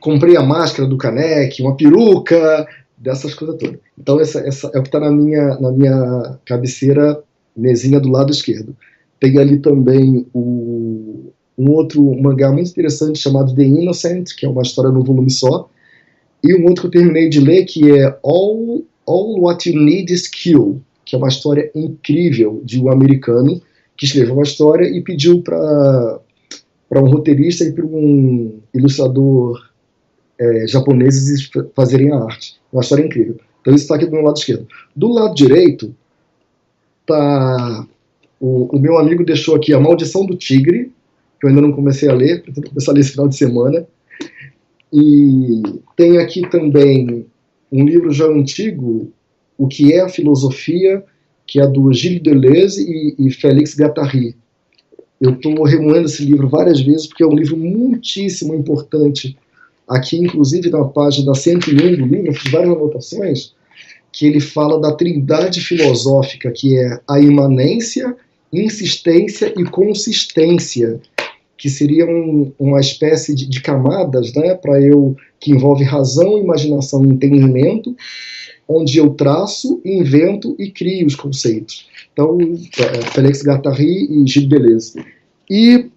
Speaker 2: Comprei a máscara do Kaneki, uma peruca, dessas coisas todas. Então essa é o que está na minha cabeceira, mesinha do lado esquerdo. Tem ali também um outro mangá muito interessante chamado The Innocent, que é uma história no volume só, e um outro que eu terminei de ler, que é All What You Need Is Kill, que é uma história incrível de um americano que escreveu uma história e pediu para um roteirista e para um ilustrador japoneses fazerem a arte. Uma história incrível. Então isso está aqui do meu lado esquerdo. Do lado direito, tá o meu amigo deixou aqui A Maldição do Tigre, que eu ainda não comecei a ler, pretendo começar a ler esse final de semana. E tem aqui também um livro já antigo, O que é a Filosofia, que é do Gilles Deleuze e Félix Guattari. Eu estou remoendo esse livro várias vezes, porque é um livro muitíssimo importante. Aqui, inclusive, na página 101 do livro, eu fiz várias anotações, que ele fala da trindade filosófica, que é a imanência, insistência e consistência, que seria uma espécie de camadas, né, que envolve razão, imaginação e entendimento, onde eu traço, invento e crio os conceitos. Então, Félix Guattari e Gilles Deleuze. E,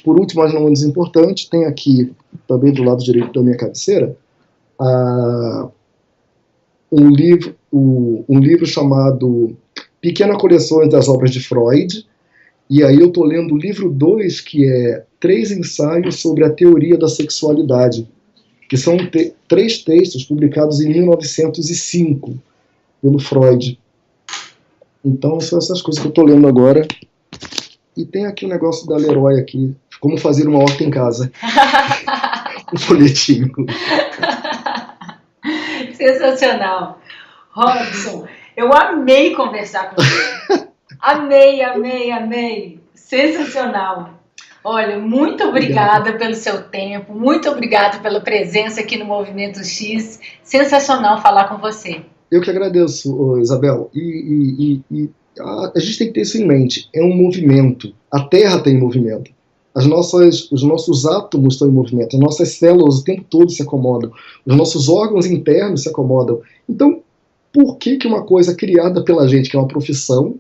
Speaker 2: por último, mas não menos importante, tem aqui, também do lado direito da minha cabeceira, um livro chamado Pequenas Coleções das Obras de Freud, e aí eu estou lendo o livro 2, que é 3 ensaios sobre a teoria da sexualidade, que são 3 textos publicados em 1905, pelo Freud. Então são essas coisas que eu estou lendo agora. E tem aqui o negócio da Leroy aqui, como fazer uma horta em casa. Um folhetinho.
Speaker 3: Sensacional. Robson, eu amei conversar com você. Amei. Sensacional. Olha, muito obrigada pelo seu tempo, muito obrigada pela presença aqui no Movimento X. Sensacional falar com você.
Speaker 2: Eu que agradeço, Isabel. A gente tem que ter isso em mente. É um movimento. A Terra tem movimento. Os nossos átomos estão em movimento. As nossas células o tempo todo se acomodam. Os nossos órgãos internos se acomodam. Então, por que uma coisa criada pela gente, que é uma profissão,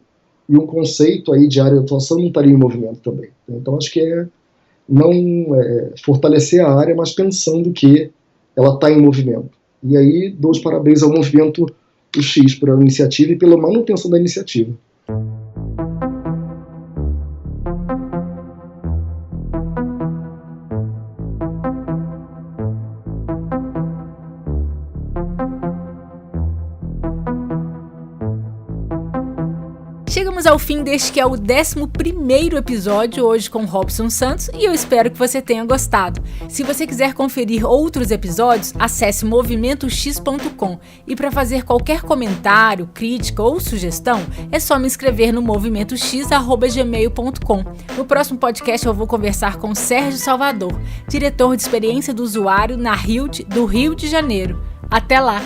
Speaker 2: e um conceito aí de área de atuação não estaria em movimento também? Então, acho que não fortalecer a área, mas pensando que ela está em movimento. E aí, dou os parabéns ao Movimento X pela iniciativa e pela manutenção da iniciativa.
Speaker 1: Chegamos ao fim deste que é o 11º episódio, hoje com Robson Santos, e eu espero que você tenha gostado. Se você quiser conferir outros episódios, acesse movimentox.com, e para fazer qualquer comentário, crítica ou sugestão, é só me escrever no movimentox@gmail.com. No próximo podcast eu vou conversar com Sérgio Salvador, diretor de experiência do usuário na Hilt, do Rio de Janeiro. Até lá!